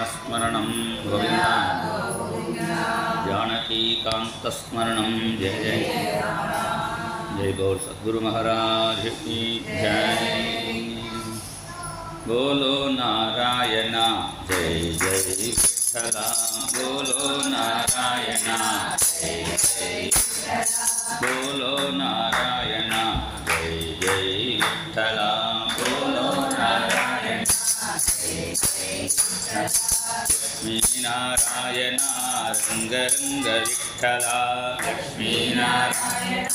स्मरणं गोविन्द जानकीकान्तस्मरणं जय जय जय बोल सद्गुरु महाराज की जय। बोलो नारायण जय जय विठ्ठला, बोलो नारायण जय जय, बोलो नारायण जय जय विठ्ठला, बोलो नारायण जय जय लक्ष्मी नारायण रंग रंग विठ्ठला, लक्ष्मी नारायण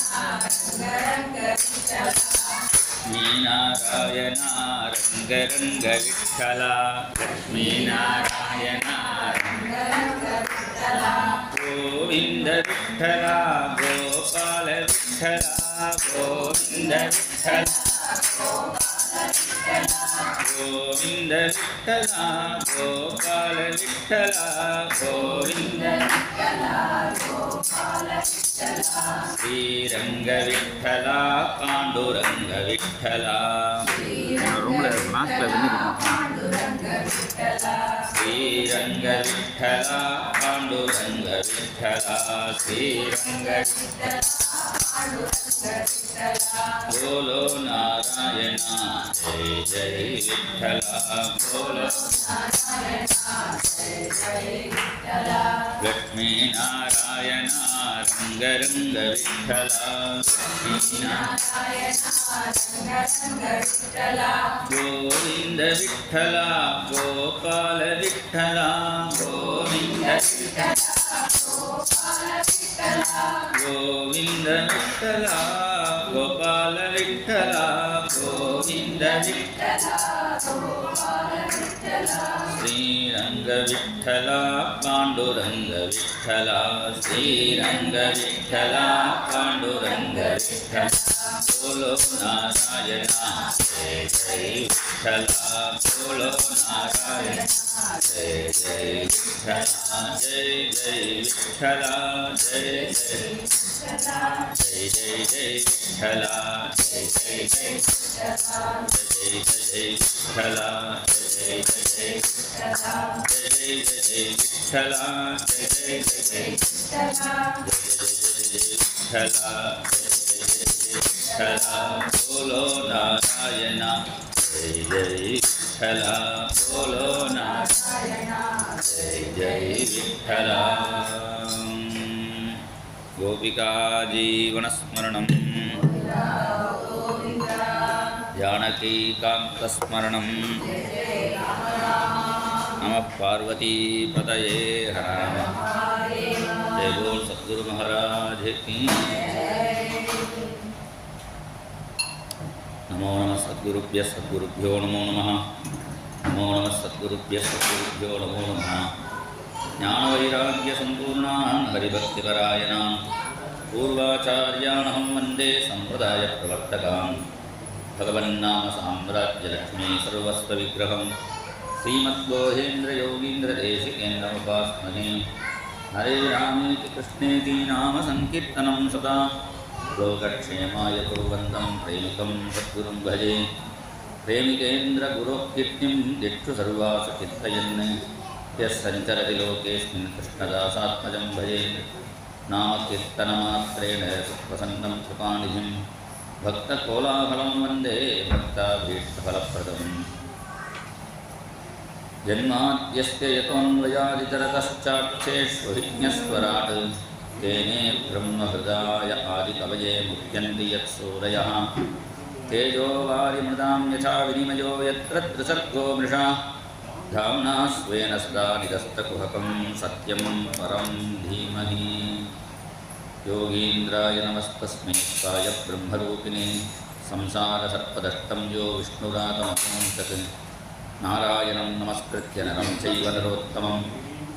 रंग विठ्ठला, लक्ष्मी नारायण रंग रंग विठ्ठला, लक्ष्मी नारायण रंग रंग विठ्ठला, गोविंद विठ्ठला गोपाल विठ्ठला, गोविंद विठ्ठला गोविंद विठ्ठला गोपाल विठ्ठला, गोविंद विठ्ठला गोपाल विठ्ठला, श्रीरंग विठ्ठला पांडुरंग विठ्ठला, श्रीरंग विठ्ठला पांडुरंग विठ्ठला, श्रीरंग विठ्ठला बोलो नारायण जय जय विठ्ठला, बोलो नारायण जय जय विठ्ठला, लक्ष्मी नारायण रंग रंग विठ्ठला, लक्ष्मी नारायण रंग रंग विठ्ठला, गोविंद विठ्ठला गोपाल विठ्ठला, गोविंद विठ्ठला गोविंद विठ्ठला गोपाल विठ्ठला, गोविंद विठ्ठला गोपाल विठ्ठला, श्रीरंग विठ्ठला पांडुरंग विठ्ठला, श्रीरंग विठ्ठला पांडुरंग विठ्ठला, बोलो नारायण जय जय विठ्ठला, बोलो नारायण जय जय विठ्ठला, जय जय विठ्ठला, जय जय विठ्ठला, जय जय जय विठ्ठला, जय जय जय विठ्ठला, जय जय विठ्ठला, जय जय विठ्ठला, जय जय विठ्ठला, जय जय विठ्ठला, विठ्ठला, बोलो नारायण जय जय विठ्ठला, बोलो नारायण जय जय विठ्ठला। गोपिका जीवनस्मरणं जानकीकान्तस्मरणं नमः पार्वतीपतये हर जय बोल सद्गुरु महाराज की। नमो नमः सद्गुरुभ्यः सद्गुरुभ्यो नमो नमः, नमो नमः सद्गुरुभ्यः सद्गुरुभ्यो नमो नमः। ज्ञानवैराग्यसम्पूर्णान् हरिभक्तिपरायणान् पूर्वाचार्याणहं वन्दे सम्प्रदायप्रवर्तकान्, भगवन्नाम साम्राज्यलक्ष्मी सर्वस्वविग्रहं श्रीमद्गोहेन्द्रयोगीन्द्रदेशिकेन्द्रमुपास्महे। हरे रामेति कृष्णेति नाम संकीर्तनं सदा लोकक्षेमाय कुर्वन्तं प्रेमिकं सद्गुरुं भजे। प्रेमिकेन्द्रगुरोः कीर्तिं दिक्षु सर्वासु चिन्तयन्, यः सञ्चरति लोकेऽस्मिन् कृष्णदासात्मजं भजे। नामकीर्तनमात्रेण सुप्रसन्नं कृपानिधिं, भक्तकोलाहलं वन्दे भक्ताभीष्टफलप्रदम्। जन्माद्यस्य यतोऽन्वयादितरतश्चाक्षेष्वभिज्ञस्वराट्, तेने ब्रह्महृदाय आदिकवये मुह्यन्ति यत्सूरयः। तेजो वारिमृदां यथा विनिमयो यत्र त्रिसर्गो मृषा, धाम्ना स्वेन सदा निरस्तकुहकं सत्यं परं धीमहि। योगीन्द्राय नमस्तस्मै साय ब्रह्मरूपिणे, संसारसर्पदष्टं यो विष्णुरातमहंसत्। नारायणं नमस्कृत्य नरं चैव नरोत्तमं,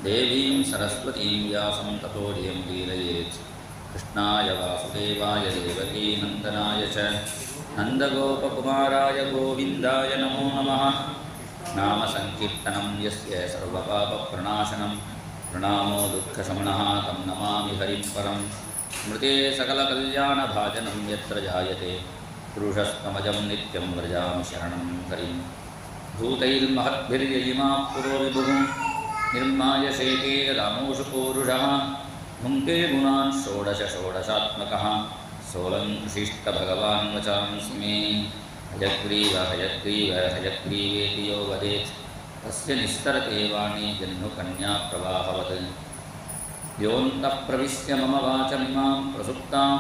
देवीं सरस्वतीं व्यासं ततो जयं लीलयेत्। कृष्णाय वासुदेवाय देवकीनन्दनाय च नन्दगोपकुमाराय गोविन्दाय नमो नमः। नामसङ्कीर्तनं यस्य सर्वपापप्रणाशनं, प्रणामो दुःखशमनः तं नमामि हरिं परं। स्मृते सकलकल्याणभाजनं यत्र जायते, पुरुषस्तमजं नित्यं व्रजामि शरणं हरिं। भूतैर्महद्भिर्ययिमा पुरो विभुः निर्माय शेते रामोषु पूरुषः भुङ्क्ते गुणान् षोडश षोडशात्मकः सोलङ्कृशिष्ट भगवान् वचांसि मे हयग्रीव हयग्रीव हयग्रीवेति यो वदेत् तस्य निस्तरते वाणी जह्नुकन्या प्रवाहवत् योऽन्तः प्रविश्य मम वाचमिमां प्रसुप्तां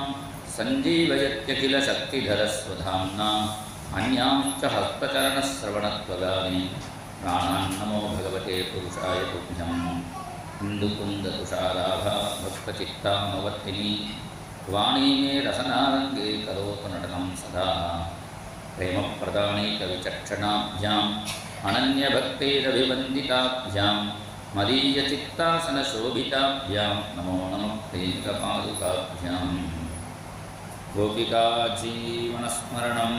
सञ्जीवयत्यखिलशक्तिधरस्वधाम्ना अन्यांश्च हस्तचरणश्रवणत्वगामि प्राणान् नमो भगवते पुरुषाय तुभ्यं इन्दुकुन्दतुषाराभा भक्तचित्तामवर्तिनी वाणी मे रसनारङ्गे करोतु नटनं सदा प्रेमप्रदानैकविचक्षणाभ्याम् अनन्यभक्तेरभिवन्दिताभ्यां मदीयचित्तासनशोभिताभ्यां नमो नमः प्रेमपादुकाभ्यां गोपिका जीवनस्मरणं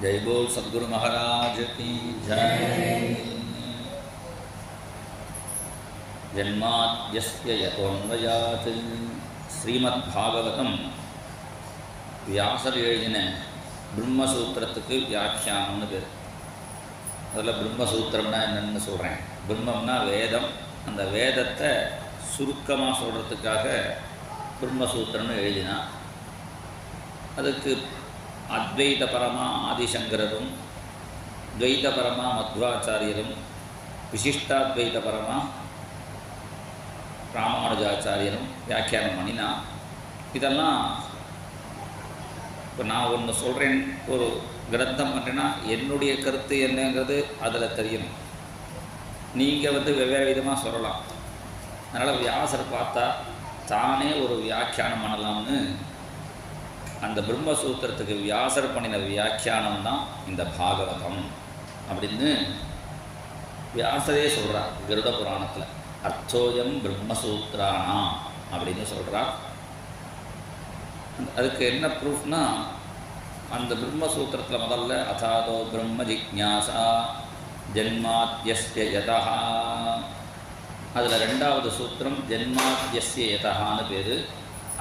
जय बोल सद्गुरु महाराज की जय। जन्माद्यस्य यतोऽन्वयात् श्रीमद्भागवतம் வியாசர் எழுதின பிரம்மசூத்திரத்துக்கு வியாக்கியானம்னு பேர். அதில் பிரம்மசூத்திரம்னா என்னென்னு சொல்கிறேன். பிரம்மம்னா வேதம், அந்த வேதத்தை சுருக்கமாக சொல்கிறதுக்காக பிரம்மசூத்திரம்னு எழுதினா. அதுக்கு அத்வைதபரமாக ஆதிசங்கரரும், துவைதபரமாக மத்வாச்சாரியரும், விசிஷ்டாத்வைதபரமாக ராமானுஜாச்சாரியரும் வியாக்கியானம் பண்ணினா. இதெல்லாம் இப்போ நான் ஒன்று சொல்கிறேன், ஒரு கிரந்தம் பண்ணுறேன்னா என்னுடைய கருத்து என்னங்கிறது அதில் தெரியணும். நீங்கள் வெவ்வேறு விதமாக சொல்லலாம். அதனால் வியாசர் பார்த்தா தானே ஒரு வியாக்கியானம் பண்ணலாம்னு அந்த பிரம்மசூத்திரத்துக்கு வியாசர் பண்ணின வியாக்கியானம் தான் இந்த பாகவதம் அப்படின்னு வியாசரே சொல்கிறார் கருட புராணத்தில். அர்த்தோயம் பிரம்மசூத்ரானா அப்படின்னு சொல்கிறார். அதுக்கு என்ன ப்ரூஃப்னா, அந்த பிரம்மசூத்திரத்தில் முதல்ல அதாதோ பிரம்ம ஜிக்ஞாசா ஜென்மாத்யஸ்ய யதா, அதில் ரெண்டாவது சூத்திரம் ஜென்மாத்யஸ்ய யதான்னு பேர்.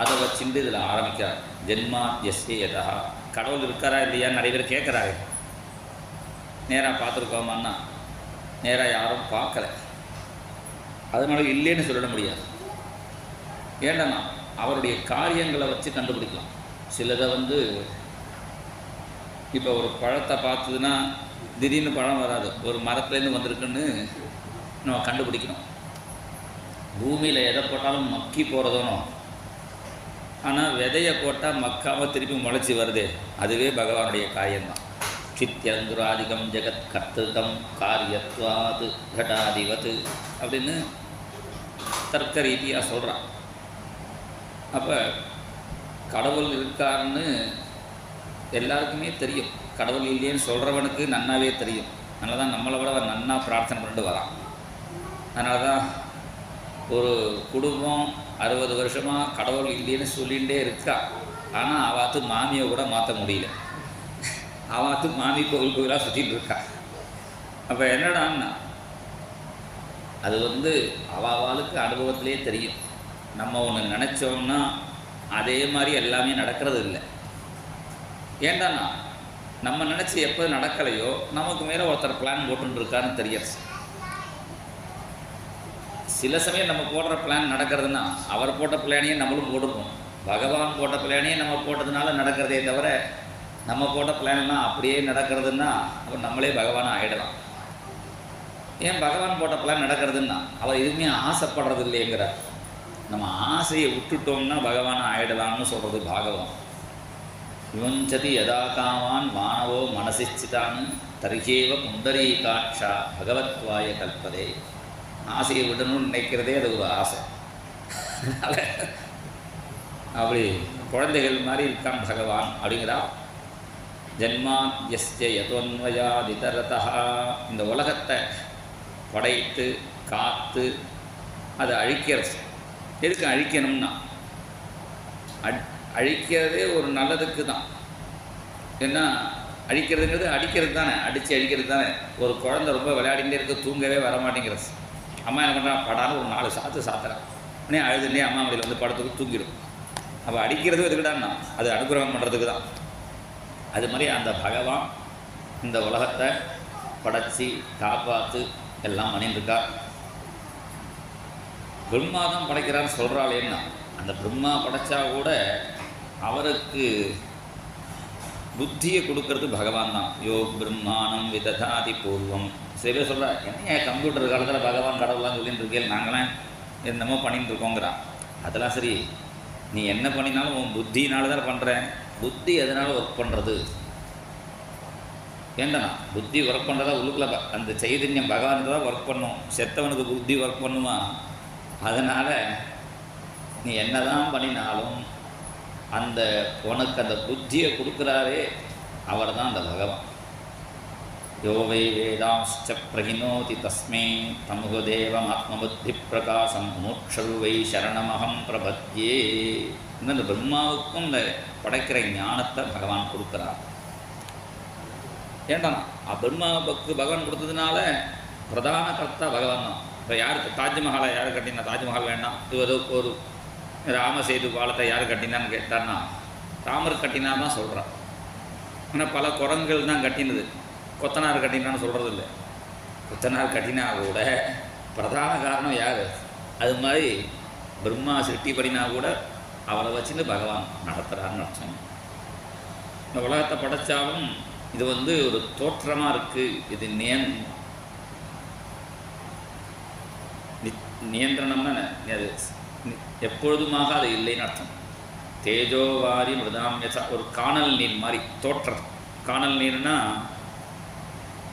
அதை வச்சுட்டு இதில் ஆரம்பிக்கிறார். ஜென்மாத்யஸ்ய யதா, கடவுள் இருக்காரா இல்லையான்னு நிறைய பேர் கேட்குறாரு. நேராக பார்த்துருக்கோமான்னா நேராக யாரும் பார்க்கல, அதனால இல்லைன்னு சொல்லிட முடியாது. ஏண்டனா அவருடைய காரியங்களை வச்சு கண்டுபிடிக்கலாம். சிலதை இப்போ ஒரு பழத்தை பார்த்ததுன்னா திடீர்னு பழம் வராது, ஒரு மரத்துலேருந்து வந்திருக்குன்னு நம்ம கண்டுபிடிக்கணும். பூமியில் எதை போட்டாலும் மக்கி போகிறதோனோ, ஆனால் விதையை போட்டால் மக்காமல் திருப்பி முளைச்சி வருது, அதுவே பகவானுடைய காரியம்தான். சித்தியந்துராதிகம் ஜெகத் கர்த்தகம் காரியத்வாது கடாதிவத்து அப்படின்னு தர்க்க ரீதியாக சொல்கிறான். அப்போ கடவுள் இருக்காருன்னு எல்லாருக்குமே தெரியும். கடவுள் இல்லைன்னு சொல்கிறவனுக்கு நன்னாவே தெரியும். அதனால தான் நம்மளை விட அவன் நன்னா பிரார்த்தனை பண்ணிட்டு வரான். அதனால தான் ஒரு குடும்பம் 60 வருஷமாக கடவுள் இல்லைன்னு சொல்லிகிட்டே இருக்கா. ஆனால் அவாத்து மாமியை கூட மாற்ற முடியல. அவாத்து மாமி கோவில் கோவிலாக சுற்றிட்டு இருக்கா. அப்போ என்னடான்னா அது அவாளுக்கு அனுபவத்திலே தெரியும். நம்ம ஒன்று நினச்சோம்னா அதே மாதிரி எல்லாமே நடக்கிறது இல்லை. ஏண்டான்னா நம்ம நினச்சி எப்போ நடக்கலையோ நமக்கு மேலே ஒருத்தர் பிளான் போட்டுருக்காருன்னு தெரியாது. சில சமயம் நம்ம போடுற பிளான் நடக்கிறதுனா அவர் போட்ட பிளானையே நம்மளும் போட்டுருக்கோம். பகவான் போட்ட பிளானையே நம்ம போட்டதுனால நடக்கிறதே தவிர நம்ம போட்ட பிளான்லாம் அப்படியே நடக்கிறதுன்னா அப்போ நம்மளே பகவானாக ஆகிடலாம். ஏன் பகவான் போட்ட பிளான் நடக்கிறதுன்னா அவர் எதுவுமே ஆசைப்படுறது இல்லைங்கிறார். நம்ம ஆசையை விட்டுட்டோம்னா பகவானாக ஆகிடலாம்னு சொல்கிறது பாகவம். விவஞ்சதி யதா காமான் மானவோ மனசிச்சிதான்னு தர்கேவ புண்டரீகாட்சா பகவத்வாய கல்பதே. ஆசையை விடணும்னு நினைக்கிறதே அது ஒரு ஆசை. அதனால் அப்படி குழந்தைகள் மாதிரி இருக்கான் பகவான் அப்படிங்கிறா. ஜன்மாத்யஸ்ய யதோன்வயாதிதரதா, இந்த உலகத்தை படைத்து காத்து அதை அழிக்கிறது. எதுக்கு அழிக்கணும்னா அழிக்கிறதே ஒரு நல்லதுக்கு தான். ஏன்னா அழிக்கிறதுங்கிறது அடிக்கிறது தானே, அடித்து அழிக்கிறது தானே. ஒரு குழந்தை ரொம்ப விளையாடிகிட்டே இருக்க தூங்கவே வரமாட்டேங்கிறது. அம்மா என்ன பண்ணுறா, படாமல் ஒரு 4 சாத்து சாத்துறான். உடனே அழுதுனே அம்மா மடியில் படத்துக்கு தூங்கிடும். அப்போ அடிக்கிறது எதுக்குடான்னா அது அனுகிரகம் பண்ணுறதுக்கு தான். அது மாதிரி அந்த பகவான் இந்த உலகத்தை படைச்சி காப்பாற்று எல்லாம் பண்ணிட்டுருக்கா. பிரம்மா தான் படைக்கிறான்னு சொல்கிறாளேன்னா, அந்த பிரம்மா படைச்சா கூட அவருக்கு புத்தியை கொடுக்கறது பகவான் தான். யோ பிரம்மாணம் விததாதி பூர்வம். சில பேர் சொல்கிறா, என்ன கம்ப்யூட்டர் காலத்தில் பகவான் கடவுள்லாம் சொல்லிட்டு இருக்கேன், நாங்களாம் என்னமோ பண்ணிட்டு இருக்கோங்கிறான். அதெல்லாம் சரி, நீ என்ன பண்ணினாலும் உன் புத்தினால தான் பண்ணுறேன். புத்தி எதனால ஒர்க் பண்ணுறது? ஏண்டனா புத்தி ஒர்க் பண்ணுறதா உள்ளுக்குள்ள அந்த சைதன்யம் பகவானுக்கு தான் ஒர்க் பண்ணும். செத்தவனுக்கு புத்தி ஒர்க் பண்ணுமா? அதனால் நீ என்ன தான் பண்ணினாலும் அந்த உனக்கு அந்த புத்தியை கொடுக்குறாரே அவர் தான் அந்த பகவான். யோவை வேதாம்ச்ச பிரகினோதி தஸ்மே தமுகதேவம் ஆத்மபுத்தி பிரகாசம் மோட்சருவை சரணமகம் பிரபத்யே. இந்த பிரம்மாவுக்கும் இந்த படைக்கிற ஞானத்தை பகவான் கொடுக்குறார். ஏண்டா பிரம்மாவுக்கு பகவான் கொடுத்ததுனால பிரதான கர்த்தா பகவான் தான். இப்போ யாருக்கு தாஜ்மஹாலை யார் கட்டினா? தாஜ்மஹால் வேண்டாம், இது ஒரு ராமசேது பாலத்தை யார் கட்டினான்னு கேட்டான்னா ராமர் கட்டினா தான் சொல்கிறான். ஆனால் பல குரங்குகள் தான் கட்டினது, கொத்தனார் கட்டினான்னு சொல்கிறது இல்லை. கொத்தனார் கட்டினா கூட பிரதான காரணம் யார்? அது மாதிரி பிரம்மா சிருஷ்டி பண்ணினா கூட அவரை வச்சுன்னு பகவான் நடத்துகிறான்னு அர்த்தம். இந்த உலகத்தை படைத்தாலும் இது ஒரு தோற்றமாக இருக்குது. இது நியந்திரணம்னா அது எப்பொழுதுமாக அது இல்லைன்னு அர்த்தம். தேஜோவாரி மிருதாமியசா, ஒரு காணல் நீர் மாதிரி தோற்றம். காணல் நீர்னா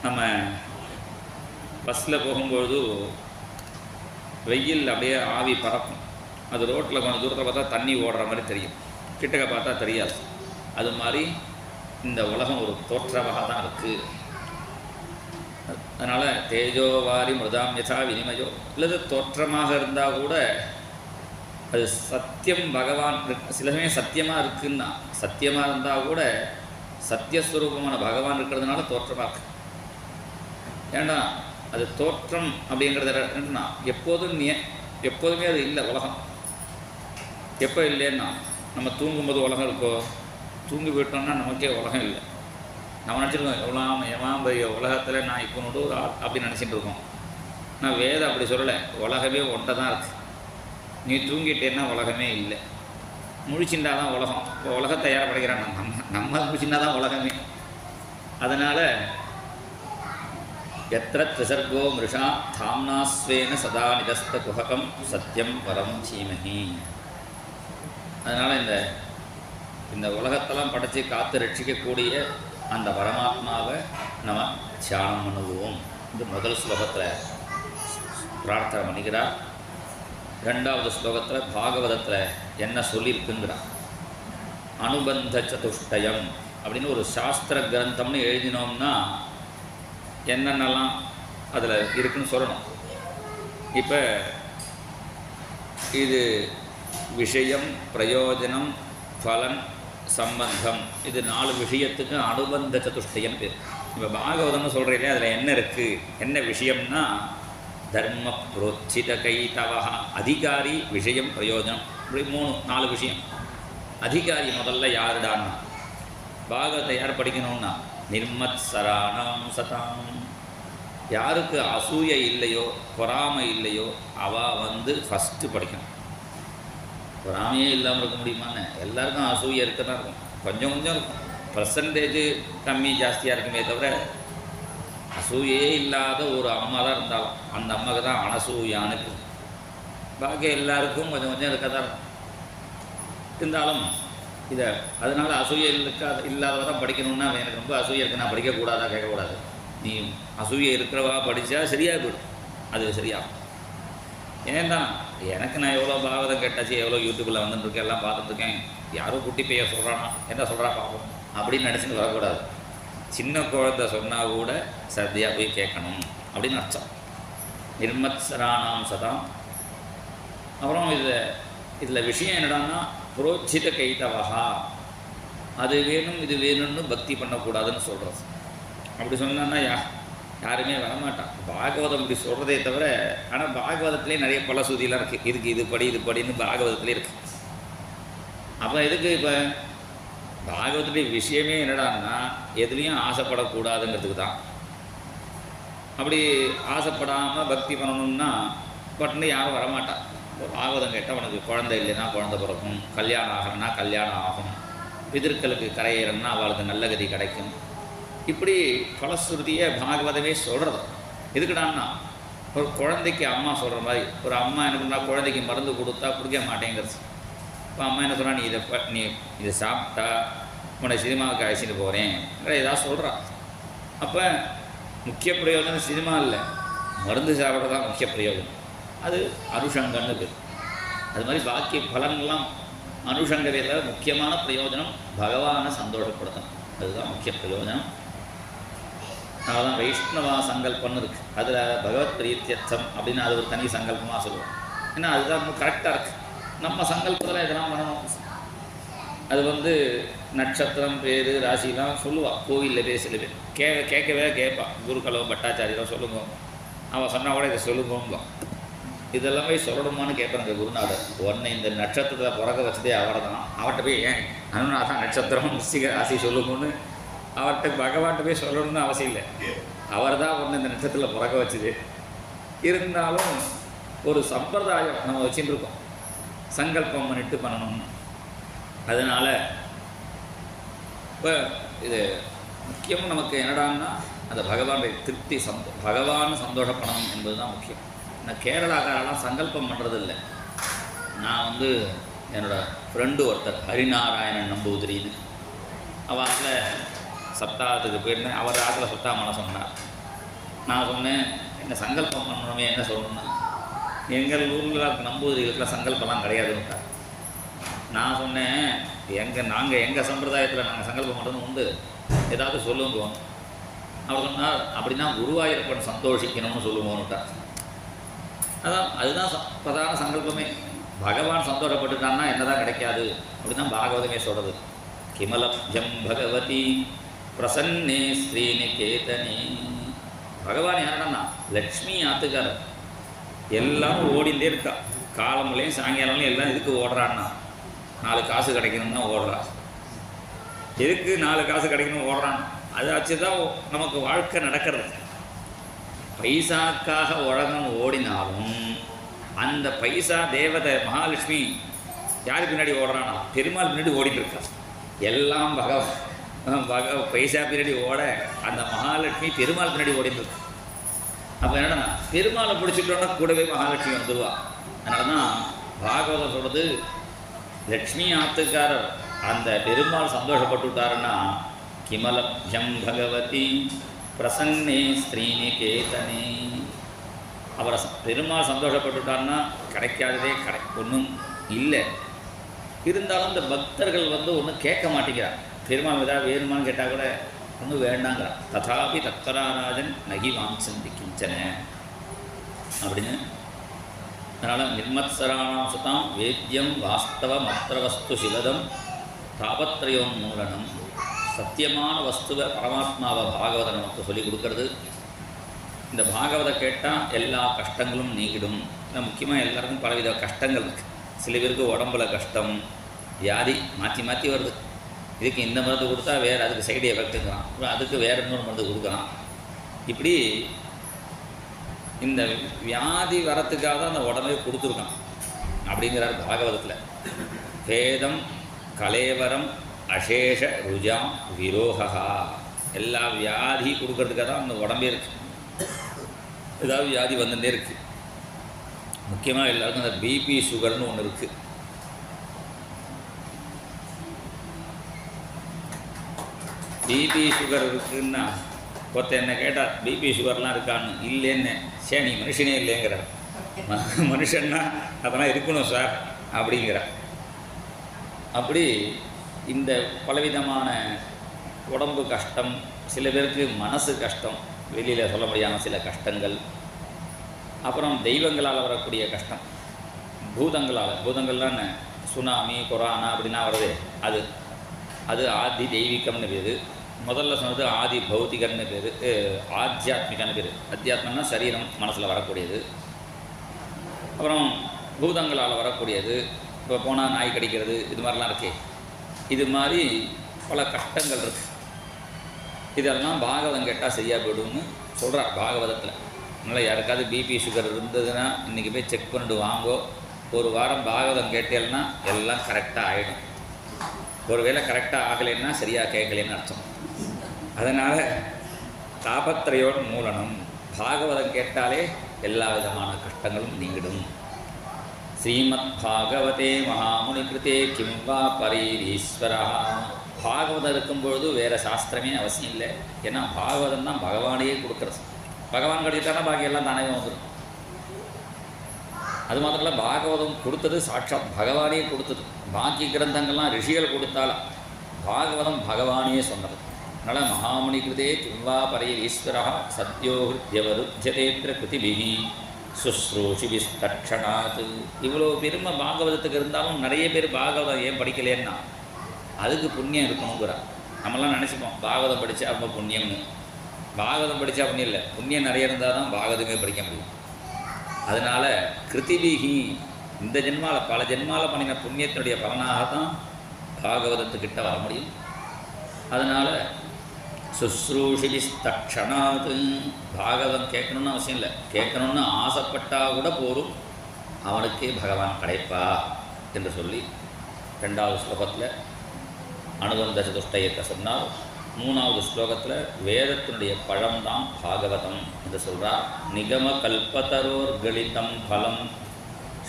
நம்ம பஸ்ஸில் போகும்பொழுது வெயில் அப்படியே ஆவி பறக்கும். அது ரோட்டில் கொஞ்சம் தூரத்தை பார்த்தா தண்ணி ஓடுற மாதிரி தெரியும், கிட்டக்க பார்த்தா தெரியாது. அது மாதிரி இந்த உலகம் ஒரு தோற்றமாக தான் இருக்குது. அதனால் தேஜோவாரி மிருதாம் யசா வினிமயோ, இல்லது தோற்றமாக இருந்தால் கூட அது சத்தியம் பகவான் சில சமயம் சத்தியமாக இருக்குன்னா, சத்தியமாக இருந்தால் கூட சத்தியஸ்வரூபமான பகவான் இருக்கிறதுனால தோற்றமாக இருக்கு. ஏண்டா அது தோற்றம் அப்படிங்கிறது என்னன்னா எப்போதுமே அது இல்லை. உலகம் எப்போ இல்லைன்னா, நம்ம தூங்கும்போது உலகம் இருக்கோ? தூங்கி போயிட்டோம்னா நமக்கே உலகம் இல்லை. நம்ம நினச்சிருக்கோம் எவ்வளோ பெரிய உலகத்தில் நான் இப்போ ஒரு ஆள் அப்படின்னு நினச்சிட்டு இருக்கோம். நான் வேதம் அப்படி சொல்லலை, உலகமே ஒன்றை தான் இருக்குது. நீ தூங்கிட்டேன்னா உலகமே இல்லை, முழிச்சுண்டா தான் உலகம். இப்போ உலகத்தை யாரை படைக்கிறான்? நம்ம முழிச்சுண்டா தான் உலகமே. அதனால் எத்திர திசர்கோ மிருஷா தாம்னாஸ்வேன சதா நிதஸ்த குஹகம் சத்தியம் பரம் சீமஹி. அதனால் இந்த உலகத்தெல்லாம் படைச்சி காத்து ரட்சிக்கக்கூடிய அந்த பரமாத்மாவை நம்ம தியானம் பண்ணுவோம். இது முதல் ஸ்லோகத்தில் பிரார்த்தனை பண்ணிக்கிறார். ரெண்டாவது ஸ்லோகத்தில் பாகவதத்தில் என்ன சொல்லியிருக்குங்கிறார். அனுபந்த சதுஷ்டயம் அப்படின்னு ஒரு சாஸ்திர கிரந்தம்னு எழுதினோம்னா என்னென்னலாம் அதில் இருக்குன்னு சொல்லணும். இப்போ இது விஷயம், பிரயோஜனம், பலன், சம்பந்தம், இது 4 விஷயத்துக்கு அனுபந்த சதுஷ்டயம் பேர். இப்போ பாகவதம்னு சொல்கிறீங்களே, அதில் என்ன இருக்குது, என்ன விஷயம்னா தர்ம புரோச்சித கைதவா, அதிகாரி, விஷயம், பிரயோஜனம், இப்படி 4 விஷயம். அதிகாரி முதல்ல யாருடான்னா, பாகவத்தை யார் படிக்கணும்னா நிர்மத்சராணாம் சதாம். யாருக்கு அசூயை இல்லையோ பொறாமை இல்லையோ அவள் ஃபஸ்ட்டு படிக்கணும். பொறாமையே இல்லாமல் இருக்க முடியுமான்னு? எல்லாருக்கும் அசூயை இருக்க தான் இருக்கும், கொஞ்சம் இருக்கும். பர்சன்டேஜ் கம்மி ஜாஸ்தியாக இருக்குமே தவிர அசூயே இல்லாத ஒரு அம்மா தான் இருந்தாலும் அந்த அம்மாவுக்கு தான் அனசூயான்னு இருக்குது. பாக்கி எல்லாருக்கும் கொஞ்சம் இருக்க தான் இருக்கும். இருந்தாலும் இதை அதனால் அசூயை இல்லாதவ தான் படிக்கணும்னா எனக்கு ரொம்ப அசூயை இருக்குது, நான் படிக்கக்கூடாதா கேட்கக்கூடாது. நீ அசூயை இருக்கிறவா படித்தா சரியாக போய்டும், அது சரியாகும். ஏன்னா எனக்கு நான் எவ்வளோ பாகவதம் கேட்டாச்சு, எவ்வளோ யூடியூப்பில் வந்துட்டுருக்கேன், எல்லாம் பார்த்துட்ருக்கேன், யாரோ குட்டி பையன் சொல்கிறானா, என்ன சொல்கிறா பார்ப்போம் அப்படின்னு நினச்சின்னு வரக்கூடாது. சின்ன குழந்தை சொன்னால் கூட சர்தியாக போய் கேட்கணும் அப்படின்னு அர்த்தம். நிர்மத்சராணாம் சதாம். அப்புறம் இதில் விஷயம் என்னடான்னா புரோச்சித கைதவா, அது வேணும் இது வேணும்னு பக்தி பண்ணக்கூடாதுன்னு சொல்கிறது. அப்படி சொன்னான்னா யாருமே வரமாட்டான். பாகவதம் இப்படி சொல்கிறதே தவிர, ஆனால் பாகவதத்துலேயே நிறைய பலசூதியெலாம் இருக்குது. இதுக்கு இது படின்னு பாகவதத்துலேயே இருக்குது. அப்போ எதுக்கு இப்போ பாகவத்துடைய விஷயமே என்னடான்னா எதுலேயும் ஆசைப்படக்கூடாதுங்கிறதுக்கு தான். அப்படி ஆசைப்படாமல் பக்தி பண்ணணும்னா பட்டுன்னு யாரும் வரமாட்டா. ஒரு பாகவதம் கேட்டால் உனக்கு குழந்தை இல்லைன்னா குழந்தை பிறக்கும், கல்யாணம் ஆகணும்னா கல்யாணம் ஆகும், பிதர்களுக்கு கரையேறணும்னா அவளுக்கு நல்ல கதி கிடைக்கும். இப்படி பலஸ்ருதியை பாகவதமே சொல்கிறது. எதுக்குடான்னா ஒரு குழந்தைக்கு அம்மா சொல்கிற மாதிரி, ஒரு அம்மா என்ன பண்ணால் குழந்தைக்கு மருந்து கொடுத்தா குடிக்க மாட்டேங்கிறது. இப்போ அம்மா என்ன சொல்கிறா, நீ இதை சாப்பிட்டா உன்னை சினிமாவுக்கு அழைச்சிட்டு போகிறேன் ஏதாவது சொல்கிறா. அப்போ முக்கிய பிரயோஜனம் சினிமா இல்லை, மருந்து சாப்பிட்றது தான் முக்கிய பிரயோஜனம். அது அனுஷங்கன்னு பேர். அது மாதிரி பாக்கிய பலன்கள்லாம் அனுஷங்கரையில் முக்கியமான பிரயோஜனம் பகவானை சந்தோஷப்படுத்தணும், அதுதான் முக்கிய பிரயோஜனம். அதனால தான் வைஷ்ணவா சங்கல்பம்னு இருக்குது. அதில் பகவத் பிரீத்தியர்த்தம் அப்படின்னு அது ஒரு தனி சங்கல்பமாக சொல்லுவோம். ஏன்னா அதுதான் ரொம்ப கரெக்டாக இருக்குது. நம்ம சங்கல்பத்தில் இதெல்லாம் பண்ணணும். அது நட்சத்திரம் பேர் ராசிலாம் சொல்லுவாள் கோவிலில் போய் சில பேர் கேட்கவே கேட்பான். குருக்களோ பட்டாச்சாரியோ சொல்லுங்க, அவன் சொன்னால் கூட இதை சொல்லுங்க, இதெல்லாமே சொல்லணுமான்னு கேட்பாங்க குருநாதர். உடனே இந்த நட்சத்திரத்தில் பிறக்க வச்சதே அவர் தான். அவர்கிட்ட போய் ஏன் அனுநாதான் நட்சத்திரம் ராசி சொல்லுங்கன்னு அவர்கிட்ட பகவான்கிட்ட போய் சொல்லணும்னு அவசியம் இல்லை. அவர் தான் ஒன்று இந்த நட்சத்திரத்தில் பிறக்க வச்சுது. இருந்தாலும் ஒரு சம்பிரதாயம் நம்ம வச்சுட்டு இருக்கோம், சங்கல்பம் பண்ணிட்டு பண்ணணும்னு. அதனால் இப்போ இது முக்கியமாக நமக்கு என்னடான்னா அந்த பகவானுடைய திருப்தி பகவான் சந்தோஷப்படணும் என்பது தான் முக்கியம். நான் கேரளாக்காரெல்லாம் சங்கல்பம் பண்ணுறது இல்லை. நான் என்னோடய ஃப்ரெண்டு ஒருத்தர் ஹரிநாராயணன் நம்பூதிரின்னு, அவரில் சப்தாகத்துக்கு போயிருந்தேன். அவர் ஆற்றில் சுத்தாமன சொன்னார். நான் சொன்னேன், என்ன சங்கல்பம் பண்ணணுமே என்ன சொல்லணும்னா, எங்கள் ஊரில் நம்பூதிரிகளுக்குலாம் சங்கல்பம்லாம் கிடையாதுன்னு. நான் சொன்னேன், நாங்கள் எங்கள் சம்பிரதாயத்தில் நாங்கள் சங்கல்பம் பண்ணுறது உண்டு, ஏதாவது சொல்லுவோம். அவர் சொன்னார், அப்படின்னா குருவாயூரப்பன் சந்தோஷிக்கணும்னு சொல்லுவோன்னுட்டார். அதுதான் பிரதான சங்கல்பமே. பகவான் சந்தோஷப்பட்டுட்டான்னா என்னதான் கிடைக்காது அப்படின்னா பாகவதமே சொல்கிறது. கிமலப்யம் பகவதி பிரசன்னே ஸ்ரீநிகேதனே. பகவான் யாருன்னா லக்ஷ்மி ஆத்துக்காரர். எல்லாரும் ஓடிண்டே இருக்கா, காலமுலையும் சாயங்காலம்லையும் எல்லாம் இதுக்கு ஓடுறான்னா 4 காசு கிடைக்கணும்னா ஓடுறான். எதுக்கு 4 காசு கிடைக்கணும் ஓடுறான்? அதை வச்சு தான் நமக்கு வாழ்க்கை நடக்கிறது. பைசாக்காக உலகம் ஓடினாலும் அந்த பைசா தேவதை மகாலட்சுமி யார் பின்னாடி ஓடுறானா? பெருமாள் பின்னாடி ஓடிட்டு இருக்கா. எல்லாம் பைசா பின்னாடி ஓட அந்த மகாலட்சுமி பெருமாள் பின்னாடி ஓடிட்டு இருக்கு. அப்போ என்னன்னா பெருமாளை பிடிச்சிட்டோன்னா கூடவே மகாலட்சுமி வந்துடுவா. அதனால தான் பாகவதம் சொல்கிறது, லக்ஷ்மி ஆத்துக்காரர் அந்த பெருமாள் சந்தோஷப்பட்டு விட்டாருன்னா கிமலப்யம் பகவதி பிரசன்னே ஸ்ரீநிகேதனே. அவரை பெருமாள் சந்தோஷப்பட்டுட்டார்னா கிடைக்காததே ஒன்றும் இல்லை. இருந்தாலும் இந்த பக்தர்கள் ஒன்றும் கேட்க மாட்டேங்கிறார். பெருமாள் ஏதாவது வேணுமான்னு கேட்டால் கூட ஒன்றும் வேண்டாங்கிறார். ததாபி தத்பராராஜன் நகி வாம்சந்தி கிஞ்சன அப்படின்னு. அதனால் நிர்மத்சராணாம் சுதாம் வேத்யம் வாஸ்தவம் அத்திர வஸ்து சிவதம் தாபத்ரயோன்மூலனம். சத்தியமான வஸ்துவை பரமாத்மாவை பாகவதம் நமக்கு சொல்லிக் கொடுக்கறது. இந்த பாகவதம் கேட்டால் எல்லா கஷ்டங்களும் நீங்கிடும். முக்கியமாக எல்லாருக்கும் பலவித கஷ்டங்கள் இருக்குது. சில பேருக்கு உடம்புல கஷ்டம், வியாதி மாற்றி மாற்றி வருது. இதுக்கு இந்த மருந்து கொடுத்தா வேறு அதுக்கு சைடு எஃபெக்ட்டுங்கிறான், அப்புறம் அதுக்கு வேறு இன்னொரு மருந்து கொடுக்குறான். இப்படி இந்த வியாதி வரத்துக்காக தான் அந்த உடம்பே கொடுத்துருக்கான் அப்படிங்கிறார் பாகவதத்தில். வேதம் கலேவரம் அசேஷ ருஜாம் விரோகா. எல்லா வியாதி கொடுக்கறதுக்காக தான் அந்த உடம்பே இருக்குது. ஏதாவது வியாதி வந்துட்டே இருக்குது. முக்கியமாக எல்லாருக்கும் அந்த பிபி சுகர்னு ஒன்று இருக்குது. பிபி சுகர் இருக்குன்னா ஒருத்தர் என்ன கேட்டால் பிபி சுகர்லாம் இருக்கான்னு. இல்லைன்னு. சரி நீ மனுஷனே இல்லைங்கிறார். மனுஷன்னா அதெல்லாம் இருக்கணும் சார் அப்படிங்கிறார். அப்படி இந்த பலவிதமான உடம்பு கஷ்டம், சில பேருக்கு மனசு கஷ்டம், வெளியில் சொல்ல முடியாமல் சில கஷ்டங்கள், அப்புறம் தெய்வங்களால் வரக்கூடிய கஷ்டம், பூதங்கள்லாம் சுனாமி கொரோனா அப்படின்னா வருது. அது ஆதி தெய்வீகம்னு பேர். முதல்ல சொன்னது ஆதி பௌத்திகம்னு பேர், ஆத்தியாத்மிகன்னு பேர். அத்தியாத்மன்னா சரீரம் மனசில் வரக்கூடியது. அப்புறம் பூதங்களால் வரக்கூடியது, இப்போ போனால் நாய் கடிக்கிறது, இது மாதிரிலாம் இருக்கே. இது மாதிரி பல கஷ்டங்கள் இருக்குது. இதெல்லாம் பாகவதம் கேட்டால் சரியாக போய்டும்னு சொல்கிறார் பாகவதத்தில். அதனால் யாருக்காவது பிபி சுகர் இருந்ததுன்னா இன்றைக்கி போய் செக் பண்ணிட்டு வாங்கோ. ஒரு வாரம் பாகவதம் கேட்டேன்னா எல்லாம் கரெக்டாக ஆகிடும். ஒருவேளை கரெக்டாக ஆகலைன்னா சரியாக கேட்கலன்னு அர்த்தம். அதனால் தாபத்திரையோடு மூலனம் பாகவதம் கேட்டாலே எல்லா விதமான கஷ்டங்களும் நீங்கிடும். ஸ்ரீமத் பாகவதே மகாமுனி கிருதே கிம் வா பரீரீஸ்வரா. பாகவதம் இருக்கும்பொழுது வேறு சாஸ்திரமே அவசியம் இல்லை. ஏன்னா பாகவதம் தான் பகவானையே கொடுக்குறது. பகவான் கிடைத்தானா பாக்கி எல்லாம் தானே வந்துடும். அது மாத்திரம் இல்லை, பாகவதம் கொடுத்தது சாட்சாத் பகவானே கொடுத்தது. பாக்கி கிரந்தங்கள்லாம் ரிஷிகள் கொடுத்தாலும் பாகவதம் பகவானே சொன்னது. அதனால் மகாமுனி கிருதே கிம் வா பரீரீஸ்வரா சத்யோ ஹிருத்யவருத்தியதேத்திர கிருதிபிஹி சுஸ்ரூஷிபிஸ்தக்ஷணாத். இவ்வளோ பெருமை பாகவதத்துக்கு இருந்தாலும் நிறைய பேர் பாகவதம் ஏன் படிக்கலேன்னா அதுக்கு புண்ணியம் இருக்கணுங்கிறார். நம்மளாம் நினச்சிப்போம் பாகவதம் படித்தா ரொம்ப புண்ணியம்னு. பாகவதம் படித்தா புண்ணியம் இல்லை, புண்ணியம் நிறைய இருந்தால் தான் பாகவதமே படிக்க முடியும். அதனால் கிருதிபிஹி இந்த ஜென்மாவில் பல ஜென்மாவில் பண்ணின புண்ணியத்தினுடைய பலனாக தான் பாகவதத்துக்கிட்ட வர முடியும். அதனால் சுஸ்ரூஷிபிஸ்தக்ஷணாத். பாகவதம் கேட்கணுன்னு அவசியம் இல்லை, கேட்கணுன்னு ஆசைப்பட்டால் கூட போரும், அவனுக்கே பகவான் கிடைப்பா என்று சொல்லி 2வது ஸ்லோகத்தில் அனுபந்த சதுஷ்டயத்தை சொன்னார். 3வது ஸ்லோகத்தில் வேதத்தினுடைய பழம்தான் பாகவதம் என்று சொல்கிறார். நிகம கல்பதரோர் கலிதம் பலம்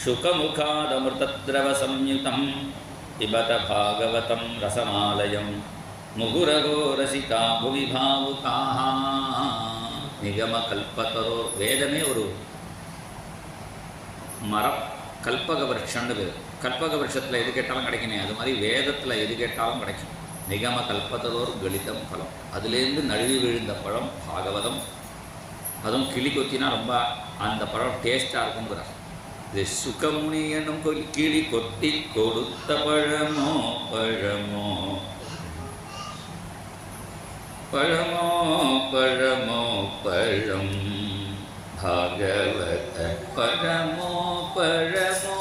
சுகமுகாதமிருதத்ரவ சம்யுதம் பிபத பாகவதம் ரசமாலயம் முகுரகோ ரசிகா புவி பாவுகாஹ. நிகம கல்பதரோர், வேதமே ஒரு மரம், கல்பக விருட்சம்னு பேர். கல்பக விருட்சத்தில் எது கேட்டாலும் கிடைக்குமே, அது மாதிரி வேதத்தில் எது கேட்டாலும் கிடைக்கும். நிகம கல்பதரோர் கலிதம் பழம், அதுலேருந்து நழுவி விழுந்த பழம் பாகவதம். அதுவும் கிளி கொத்தினா ரொம்ப அந்த பழம் டேஸ்ட்டாக இருக்குங்கிறார். இது சுகமுனி என்னும் கிளி கொட்டி கொடுத்த பழமோ பழமோ பழமோ பழமோ பழம் பாகவத பழமோ பழமோ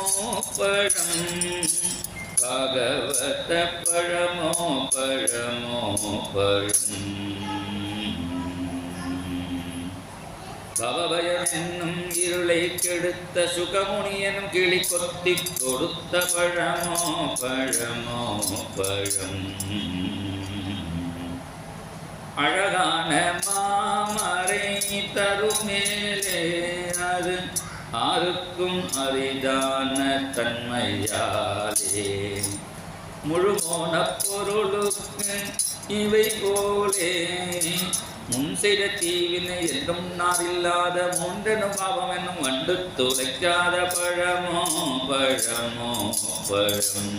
பழம் பாகவத பழமோ பழமோ பழம். பவபயம் என்னும் இருளை கெடுத்த சுகமுனி எனும் கிளி கொத்தி கொடுத்த பழமோ பழமோ பழம். அழகான மாமரை தருமேலே அது ஆருக்கும் அரிதான தன்மையாலே முழுமோன பொருளுக்கு இவை போலே முன் செய்த தீவினை என்றும் நாரில்லாத மூன்றெனும் பாவம் என்னும் வண்டு துளைக்காத பழமோ பழமோ பழம்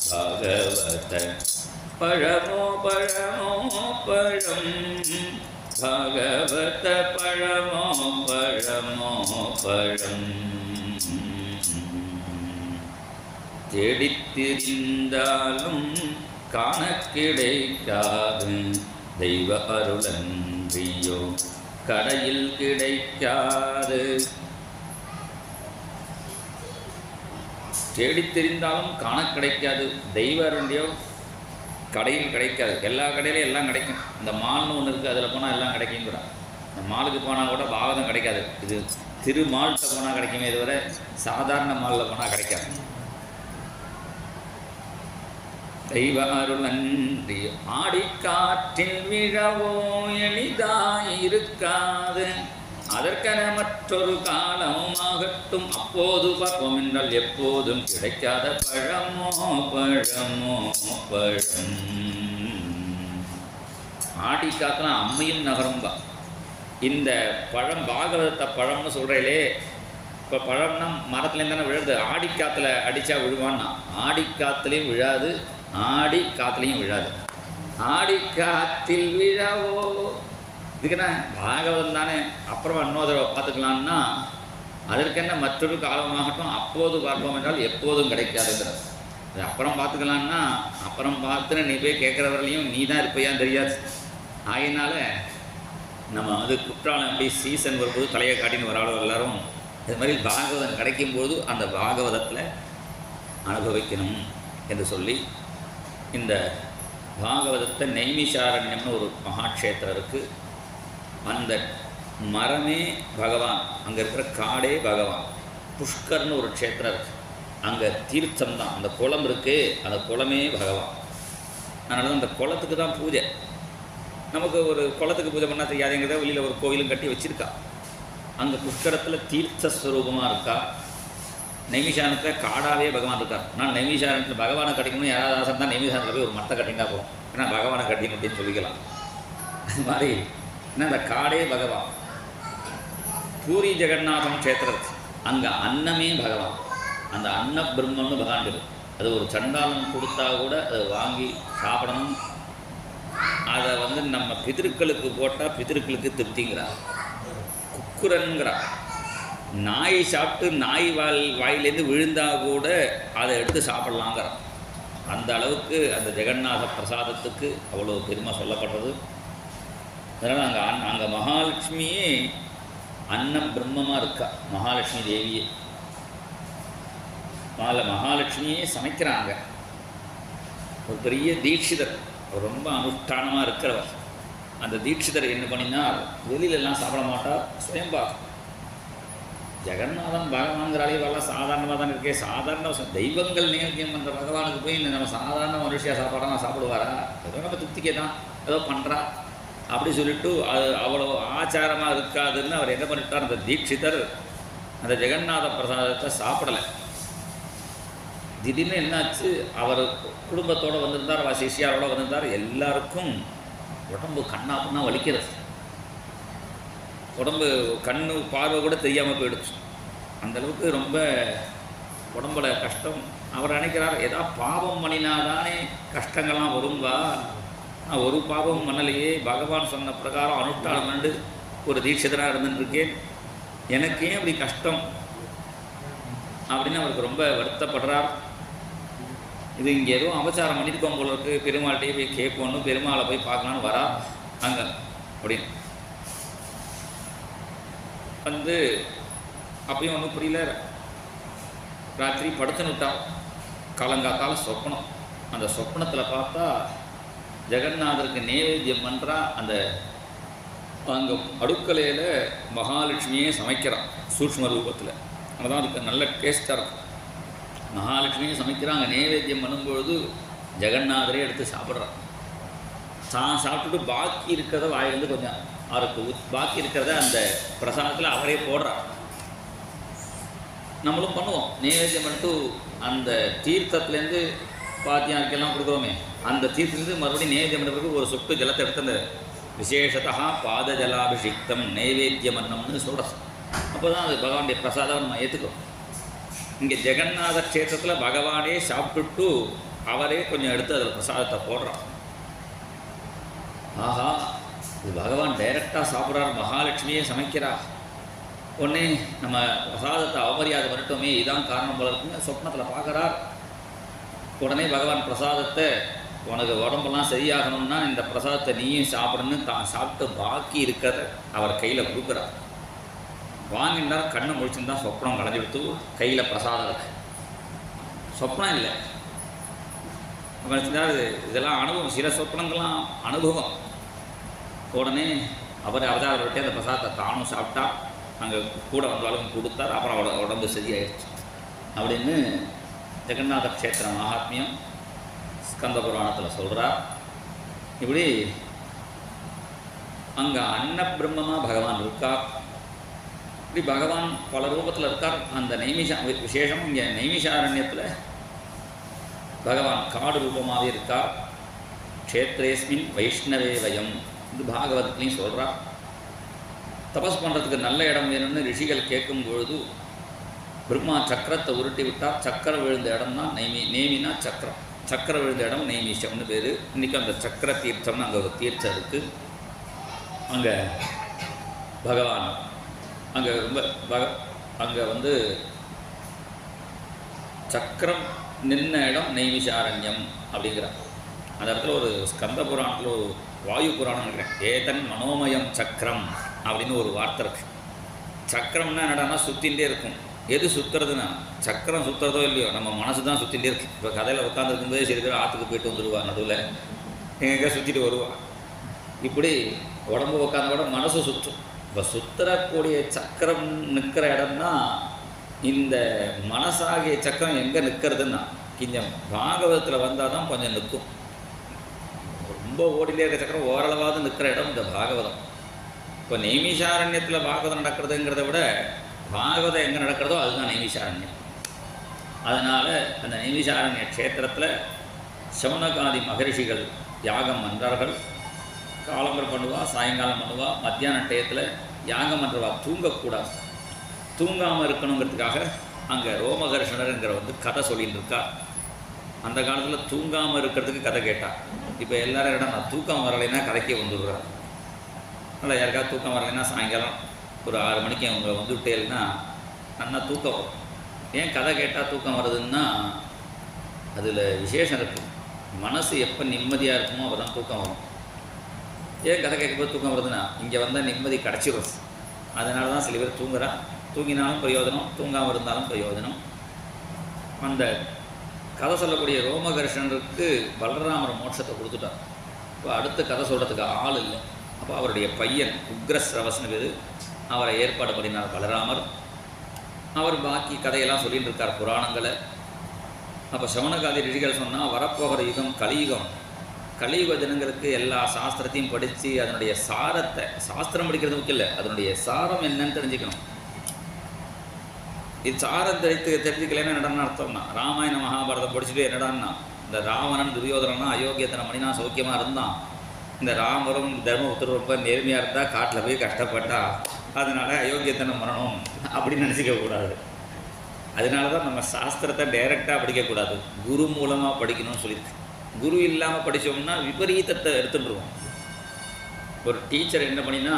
பாகவத பழமோ பழமோ பழம் பாகவத பழமோ பழமோ பழம். தேடித்திரிந்தாலும் காண கிடைக்காது தெய்வ அருளன்றியோ கடையில் கிடைக்காது. தேடித்திரிந்தாலும் காண கிடைக்காது, தெய்வ அருளியோ கடையில் கிடைக்காது. எல்லா கடையிலையும் எல்லாம் கிடைக்கும். இந்த மால்னு ஒன்று இருக்குது, அதில் போனால் எல்லாம் கிடைக்குங்கிறான். இந்த மாலுக்கு போனால் கூட பாகவதம் கிடைக்காது. இது திருமால்கிட்ட போனால் கிடைக்குமே தவிர சாதாரண மாலில் போனால் கிடைக்காது. தெய்வ அருளன்றி ஆடிக்காற்றில் விழவோ எளிதாயிருக்காது அதற்கென மற்றொரு காலமும் ஆகட்டும் அப்போது பார்ப்போம் என்றால் எப்போதும் கிடைக்காத பழமோ பழமோ பழம். ஆடிக்காத்துலாம் அம்மையும் நகரும்பா. இந்த பழம் பாகவதத்தை பழம்னு சொல்கிறீங்களே, இப்போ பழம்னா மரத்துலேருந்து தானே விழுது. ஆடிக்காற்றுல அடித்தா விழுவான்னா ஆடிக்காத்துலேயும் விழாது, ஆடி காத்துலேயும் விழாது. ஆடிக்காத்தில் விழாவோ இதுக்குன்னா பாகவதம் தானே, அப்புறமா இன்னொரு பார்த்துக்கலான்னா அதற்கென்ன மற்றொரு காலமாகட்டும் அப்போது பார்ப்போம் என்றால் எப்போதும் கிடைக்காதுங்கிறது. அது அப்புறம் பார்த்துக்கலான்னா அப்புறம் பார்த்துன்னு நீ போய் கேட்குறவர்களையும் நீ தான் இருப்பையான்னு தெரியாது. ஆகையினால நம்ம வந்து குற்றாலம் அப்படி சீசன் வரும்போது தலையை காட்டின்னு வராளோ எல்லோரும் இது மாதிரி பாகவதம் கிடைக்கும்போது அந்த பாகவதத்தில் அனுபவிக்கணும் என்று சொல்லி இந்த பாகவதத்தை நைமிஷாரண்யம்னு ஒரு மகாக்ஷேத்திரம் இருக்குது. அந்த மரமே பகவான், அங்கே இருக்கிற காடே பகவான். புஷ்கர்னு ஒரு க்ஷேத்திரம் இருக்குது, அங்கே தீர்த்தம் தான், அந்த குளம் இருக்குது, அந்த குளமே பகவான். அதனால தான் அந்த குளத்துக்கு தான் பூஜை. நமக்கு ஒரு குளத்துக்கு பூஜை பண்ணால் தெரியாதுங்கிறத வெளியில் ஒரு கோவிலும் கட்டி வச்சுருக்கா. அங்கே புஷ்கரத்தில் தீர்த்தஸ்வரூபமாக இருக்கா. நைமிஷாரண்யத்தில் காடாவே பகவான் இருக்கார். நான் நைமிஷாரண்யத்தில் பகவானை கட்டிக்கணும் யாராவது ஆசை தான் நைமிஷாரண்யத்தில் போய் ஒரு மரத்தை கட்டினா போகும், ஏன்னா பகவானை கட்டிக்கணும் அப்படின்னு சொல்லிக்கலாம். அது மாதிரி ஏன்னா அந்த காடே பகவான். பூரி ஜெகநாதம் க்ஷேத்திரம், அங்கே அன்னமே பகவான். அந்த அன்ன பிரம்மன்னு பகவான் இருக்கு. அது ஒரு சண்டாளன் கொடுத்தா கூட அதை வாங்கி சாப்பிடணும். அதை நம்ம பிதிருக்களுக்கு போட்டால் பிதிருக்களுக்கு திருப்திங்கிறார். குக்குரன்கிறார். நாய் சாப்பிட்டு நாய் வாயிலேருந்து விழுந்தால் கூட அதை எடுத்து சாப்பிட்லாங்கிறார். அந்த அளவுக்கு அந்த ஜெகநாத பிரசாதத்துக்கு அவ்வளோ பெருமை சொல்லப்படுறது. அதனால் அங்கே மகாலட்சுமியே அன்னம் பிரம்மமாக இருக்கா. மகாலட்சுமி தேவியே மகாலட்சுமியே சமைக்கிறாங்க. ஒரு பெரிய தீட்சிதர், அவர் ரொம்ப அனுஷ்டானமாக இருக்கிறவர். அந்த தீட்சிதர் என்ன பண்ணினால் வெளியிலெல்லாம் சாப்பிட மாட்டார், சுயம்பாகம். ஜெகநாதன் பகவான்கிறாலே வரலாம் சாதாரணமாக தான் இருக்கே. சாதாரண தெய்வங்கள் நேர்த்தியம் பண்ணுற பகவானுக்கு போய் நம்ம சாதாரண மனுஷியாக சாப்பாடாக சாப்பிடுவாரா? ஏதோ நம்ம திருப்திக்கே தான் ஏதோ பண்ணுறா அப்படி சொல்லிவிட்டு அது அவ்வளோ ஆச்சாரமாக இருக்காதுன்னு அவர் என்ன பண்ணிட்டார், அந்த தீட்சிதர் அந்த ஜெகநாத பிரசாதத்தை சாப்பிடலை. திடீர்னு என்னாச்சு, அவர் குடும்பத்தோடு வந்திருந்தார், அவர் சிஷியாரோடு வந்திருந்தார். எல்லாருக்கும் உடம்பு கண்ணாப்புன்னா வலிக்கிறது. உடம்பு கண்ணு பார்வை கூட தெரியாமல் போயிடுச்சு. அந்தளவுக்கு ரொம்ப உடம்புல கஷ்டம். அவர் நினைக்கிறார், ஏதாவது பாவம் பண்ணினாதானே கஷ்டங்கள்லாம் வரும்பா. நான் ஒரு பாவம் பண்ணலையே, பகவான் சொன்ன பிரகாரம் அனுஷ்டானம் கண்டு ஒரு தீட்சிதராக இருந்துட்டுருக்கேன், எனக்கு ஏன் அப்படி கஷ்டம் அப்படின்னு அவருக்கு ரொம்ப வருத்தப்படுறார். இது இங்கே எதுவும் அபச்சாரம் பண்ணியிருக்கோம் போல இருக்குது, பெருமாள்கிட்டே போய் கேட்போன்னு பெருமாளை போய் பார்க்கலான்னு வரா. அங்கே அப்படின்னு அப்பயும் ஒன்றும் புரியல. ராத்திரி படுத்துன்னு விட்டா. காலங்காத்தால் சொப்பனம். அந்த சொப்பனத்தில் பார்த்தா ஜெகநாதருக்கு நைவேத்தியம் பண்ணுறா. அந்த அங்கே அடுக்கலையில் மகாலட்சுமியே சமைக்கிறான் சூக்ஷ்ம ரூபத்தில். அதுதான் அதுக்கு நல்ல டேஸ்ட்டாக இருக்கும். மகாலட்சுமியே சமைக்கிறாங்க. நைவேத்தியம் பண்ணும்பொழுது ஜெகநாதரே எடுத்து சாப்பிட்றான். தான் சாப்பிட்டுட்டு பாக்கி இருக்கிறத வாயிலிருந்து கொஞ்சம் அவருக்கு பாக்கி இருக்கிறத அந்த பிரசாதத்தில் அவரே போடுறார். நம்மளும் பண்ணுவோம். நைவேத்தியம் பண்ணிட்டு அந்த தீர்த்தத்துலேருந்து பாத்தியாருக்கெல்லாம் கொடுக்குறோமே, அந்த தீர்த்தத்துலேருந்து மறுபடியும் நைவேத்தியம் பண்ணுறதுக்கு ஒரு சொட்டு ஜலத்தை எடுத்து அந்த விசேஷத்தா பாத ஜலாபிஷிக்தம் நைவேத்தியம் அன்னம்னு சொல்கிறோம். அப்போ தான் அது பகவானுடைய பிரசாதம் நம்ம ஏற்றுக்கிறோம். இங்கே ஜெகநாத க்ஷேத்திரத்தில் பகவானே சாப்பிட்டுட்டு அவரே கொஞ்சம் எடுத்து அதில் பிரசாதத்தை போடுறான். ஆஹா, இது பகவான் டைரெக்டாக சாப்பிட்றார், மகாலட்சுமியே சமைக்கிறா. உடனே நம்ம பிரசாதத்தை அவமரியாதை பண்ணிட்டோமே, இதான் காரணம் போல இருக்குன்னு சொப்னத்தில் பார்க்குறார். உடனே பகவான் பிரசாதத்தை, உனக்கு உடம்பெல்லாம் சரியாகணும்னா இந்த பிரசாதத்தை நீயும் சாப்பிடணும்னு தான் சாப்பிட்டு பாக்கி இருக்கிறத அவர் கையில் கொடுக்குறார். வாங்கினார். கண்ணை முடிச்சுருந்தா சொப்னம் கலைஞ்சி விட்டு கையில் பிரசாதம் இருக்கு. சொப்னம் இல்லை. இதெல்லாம் அனுபவம். சில சொப்னங்கள்லாம் அனுபவம். உடனே அவர் அவதாரம் விட்டு அந்த பிரசாதத்தை தானும் சாப்பிட்டா. அங்கே கூட வந்தாலும் கொடுத்தார். அப்புறம் உடம்பு சரியாயிடுச்சு அப்படின்னு ஜெகநாத க்ஷேத்திர மகாத்மியம் ஸ்கந்த புராணத்தில் சொல்கிறார். இப்படி அங்கே அன்ன பிரம்மமாக பகவான் இருக்கார். இப்படி பகவான் பல ரூபத்தில் இருக்கார். அந்த விசேஷம் இங்கே நைமிஷாரண்யத்தில் பகவான் காடு ரூபமாகவே இருக்கார். க்ஷேத்ரேஸ்மின் வைஷ்ணவே வயம், இது பாகவதத்துலேயும் சொல்கிறார். தபஸ் பண்ணுறதுக்கு நல்ல இடம் வேணும்னு ரிஷிகள் கேட்கும்பொழுது பிரம்மா சக்கரத்தை உருட்டி விட்டால் சக்கரம் விழுந்த இடம் தான் நேமினா சக்கரம். சக்கரம் விழுந்த இடம் நைமிஷம்னு பேர். இன்றைக்கி அந்த சக்கர தீர்த்தம்னு அங்கே ஒரு தீர்த்தம் இருக்குது. அங்கே பகவான் அங்கே அங்கே சக்கரம் நின்ன இடம் நைமிஷாரண்யம் அப்படிங்கிறார். அந்த இடத்துல ஒரு ஸ்கந்த புராணத்தில் ஒரு வாயு புராணம் நினைக்கிறேன், ஏதன் மனோமயம் சக்கரம் அப்படின்னு ஒரு வார்த்தை இருக்குது. சக்கரம்னா என்னடானா சுற்றிகிட்டே இருக்கும். எது சுற்றுறதுன்னா சக்கரம் சுற்றுறதோ இல்லையோ நம்ம மனசு தான் சுற்றிகிட்டே இருக்கு. இப்போ கதையில் உட்காந்துருக்கும்போதே சரி பேர் ஆற்றுக்கு போயிட்டு வந்துடுவா, நடுவில் எங்கே சுற்றிட்டு வருவா. இப்படி உடம்பு உட்காந்த கூட மனசு சுற்றும். இப்போ சுத்தரக்கூடிய சக்கரம் நிற்கிற இடம்னா இந்த மனசாகிய சக்கரம் எங்கே நிற்கிறதுன்னா கொஞ்சம் பாகவதத்தில் வந்தால் தான் கொஞ்சம் நிற்கும். ரொம்ப ஓடிலே இருக்கிற சக்கரம் ஓரளவாவது நிற்கிற இடம் இந்த பாகவதம். இப்போ நைமிஷாரண்யத்தில் பாகவதம் நடக்கிறதுங்கிறத விட பாகவதம் எங்கே நடக்கிறதோ அதுதான் நைமிஷாரண்யம். அதனால் அந்த நைமிஷாரண்ய க்ஷேத்திரத்தில் சௌனகாதி மகரிஷிகள் யாகம் பண்ணுறார்கள். காலம்பரம் பண்ணுவா, சாயங்காலம் பண்ணுவா, மத்தியான டயத்தில் யாகம் பண்ணுறவா தூங்கக்கூடாது. தூங்காமல் இருக்கணுங்கிறதுக்காக அங்கே ரோமகர்ஷணருங்கிற கதை சொல்லிட்டு இருக்கா. அந்த காலத்தில் தூங்காமல் இருக்கிறதுக்கு கதை கேட்டால், இப்போ எல்லோரும் இடம் நான் தூக்கம் வரலைன்னா கதைக்கே வந்துடுறான். அதனால் யாருக்காவது தூக்கம் வரலைன்னா சாயங்காலம் ஒரு 6 மணிக்கு அவங்க வந்துவிட்டேன்னா நல்லா தூக்கம் வரும். ஏன் கதை கேட்டால் தூக்கம் வருதுன்னா அதில் விசேஷம் இருக்குது. மனசு எப்போ நிம்மதியாக இருக்குமோ அப்போ தான் தூக்கம் வரும். ஏன் கதை கேட்கும்போது தூக்கம் வருதுன்னா இங்கே வந்தால் நிம்மதி கிடச்சிடும். அதனால தான் சில பேர் தூங்குறா. தூங்கினாலும் பிரயோஜனம், தூங்காமல் இருந்தாலும் பிரயோஜனம். அந்த கதை சொல்லக்கூடிய ரோமகர்ஷனருக்கு பலராமர் மோட்சத்தை கொடுத்துட்டார். இப்போ அடுத்த கதை சொல்கிறதுக்கு ஆள் இல்லை. அப்போ அவருடைய பையன் உக்ரஸ்ரவஸ்னு பேர், அவரை ஏற்பாடு பண்ணினார் பலராமர். அவர் பாக்கி கதையெல்லாம் சொல்லிட்டு இருக்கார் புராணங்களை. அப்போ சௌனகாதி ரிஷிகள் சொன்னால் வரப்போகிற யுகம் கலியுகம். கலியுக ஜனங்களுக்கு எல்லா சாஸ்திரத்தையும் படித்து அதனுடைய சாரத்தை, சாஸ்திரம் படிக்கிறது முக்கியம் இல்லை, அதனுடைய சாரம் என்னன்னு தெரிஞ்சுக்கணும். இது சாரம் தெரிஞ்சுக்கலன்னு என்னடான்னு அர்த்தம்னா, ராமாயண மகாபாரதம் படிச்சுட்டு என்னடான்னா இந்த ராவணன் துரியோதனா அயோக்கியத்தனை மணினா சௌக்கியமாக இருந்தான், இந்த ராமரும் தர்மபுத்திரம் ரொம்ப நேர்மையாக இருந்தால் காட்டில் போய் கஷ்டப்பட்டா அதனால் அயோக்கியத்தனை மரணம் அப்படின்னு நினச்சிக்கக்கூடாது. அதனால தான் நம்ம சாஸ்திரத்தை டைரெக்டாக படிக்கக்கூடாது, குரு மூலமாக படிக்கணும்னு சொல்லியிருக்கு. குரு இல்லாமல் படித்தோம்னா விபரீதத்தை எடுத்துட்டுருவோம். ஒரு டீச்சர் என்ன பண்ணினா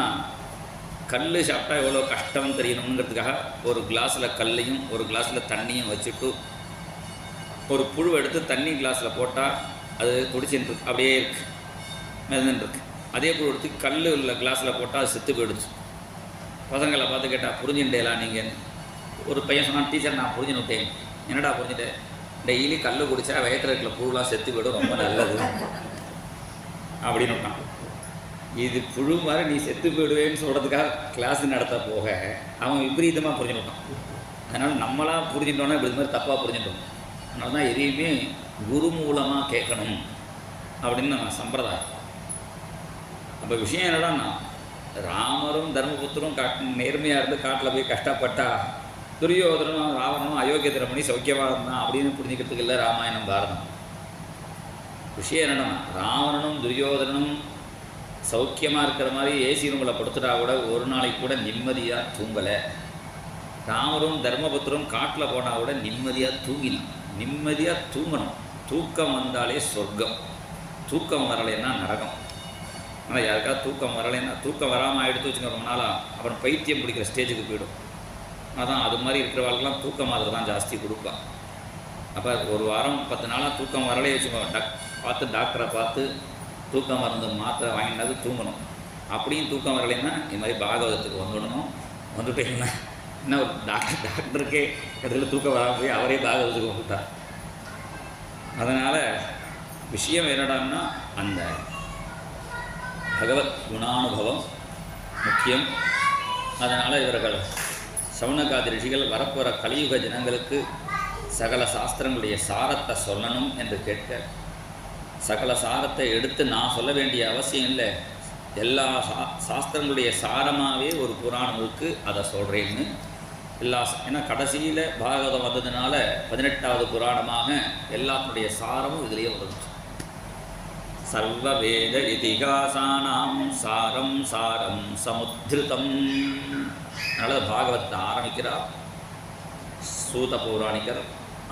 கல் சாப்பிட்டா எவ்வளோ கஷ்டம் தெரியணுங்கிறதுக்காக ஒரு கிளாஸில் கல்லையும் ஒரு கிளாஸில் தண்ணியும் வச்சுட்டு ஒரு புழு எடுத்து தண்ணி கிளாஸில் போட்டால் அது துடிச்சுட்டு அப்படியே இருக்குது, மிதந்துருக்கு. அதே புழு எடுத்து கல் உள்ள கிளாஸில் போட்டால் அது செத்து போயிடுச்சு. பசங்களை பார்த்து கேட்டால் புரிஞ்சுட்டேலாம் நீங்கள். ஒரு பையன் சொன்னான், டீச்சர் நான் புரிஞ்சுனுட்டேன். என்னடா புரிஞ்சுட்டேன்? டெய்லி கல் குடித்தா வயத்தில் இருக்கிற புழுலாம் செத்து போய்டும், ரொம்ப நல்லது அப்படின்னு விட்டான். இது புழு மாதிரி நீ செத்து போயிடுவேன்னு சொல்கிறதுக்காக கிளாஸ் நடத்த போக அவன் விபரீதமாக புரிஞ்சுட்டான். அதனால் நம்மளாக புரிஞ்சுட்டோன்னா இப்படி மாதிரி தப்பாக புரிஞ்சுட்டோம். அதனால தான் எதையுமே குரு மூலமாக கேட்கணும் அப்படின்னு நம்ம சம்பிரதாயம். அப்போ விஷயம் என்னடான்னா, ராமரும் தர்மபுத்திரும் நேர்மையாக இருந்து காட்டில் போய் கஷ்டப்பட்டா துரியோதனும் ராவணனும் அயோக்கியத்தில் பண்ணி சௌக்கியமாக இருந்தான் அப்படின்னு புரிஞ்சுக்கிறதுக்கு இல்லை ராமாயணம் பாரதம். விஷயம் என்னன்னா, ராவணனும் துரியோதனும் சௌக்கியமாக இருக்கிற மாதிரி ஏசி ரூமில் படுத்துட்டா கூட ஒரு நாளைக்கு கூட நிம்மதியாக தூங்கலை. ராமரும் தர்மபுத்திரும் காட்டில் போனால் கூட நிம்மதியாக தூங்கினான். நிம்மதியாக தூங்கணும். தூக்கம் வந்தாலே சொர்க்கம், தூக்கம் வரலைன்னா நரகம். ஆனால் யாருக்காவது தூக்கம் வரலைன்னா, தூக்கம் வராமல் எடுத்து வச்சுக்க ரொம்ப நாளாக அப்புறம் பைத்தியம் பிடிக்கிற ஸ்டேஜுக்கு போய்டும். அதான் அது மாதிரி இருக்கிறவர்களுக்கெல்லாம் தூக்கம் மாதிரி தான் ஜாஸ்தி கொடுப்பான். அப்போ ஒரு வாரம் 10 நாளாக தூக்கம் வரலையே வச்சுக்கோ, டாக்டரை பார்த்து தூக்கம் மருந்து மாத்திரை வாங்கினது தூங்கணும். அப்படியும் தூக்கம் வரலைன்னா இந்த மாதிரி பாகவதத்துக்கு வந்துடணும். வந்துட்டேன்னா என்ன, ஒரு டாக்டருக்கே இடத்துல தூக்கம் வராமல் போய் அவரே பாகவதத்துக்கு வந்துட்டார். அதனால் விஷயம் என்னடான்னா அந்த பகவத் குணானுபவம் முக்கியம். அதனால் இவர்கள் சௌனகாதி ரிஷிகள் வரப்போகிற கலியுக ஜனங்களுக்கு சகல சாஸ்திரங்களுடைய சாரத்தை சொல்லணும் என்று கேட்க, சகல சாரத்தை எடுத்து நான் சொல்ல வேண்டிய அவசியம் இல்லை, எல்லா சாஸ்திரங்களுடைய சாரமாகவே ஒரு புராணம் இருக்குது, அதை சொல்கிறேன்னு ஏன்னா கடைசியில் பாகவதம் வந்ததுனால 18வது புராணமாக எல்லாத்துடைய சாரமும் இதிலேயே வந்துச்சு. சர்வ வேத இதிகாசானாம் சாரம் சாரம் சமுத்ருதம். அதனால் பாகவத்தை ஆரம்பிக்கிறார் சூத பௌராணிகர்.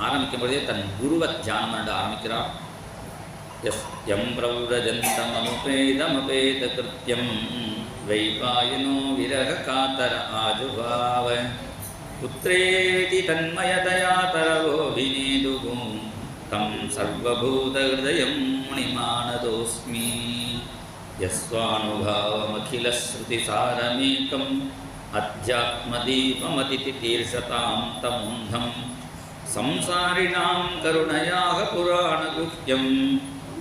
ஆரம்பிக்கும் பொழுதே தன் குருவை தியானம் பண்ண ஆரம்பிக்கிறார். எம் பிரவ்ரஜந்தம் அமுபேதமபேத கிருத்தியம் வைபாயனோ விரக காத்தர ஆஜுபாவ புத்ரேதி தன்மயதயா தரவோ வினேதுகும் தம் சர்வபூத ஹிருதயம் முனிமானதோஸ்மி யஸ்வானுபாவமகில ஸ்ருதி சாரமேகம் அத்யாத்மதீபமதிதி தீர்ஷதாம் தமுந்தம் சம்சாரிணாம் கருணயாக புராணகுஹ்யம்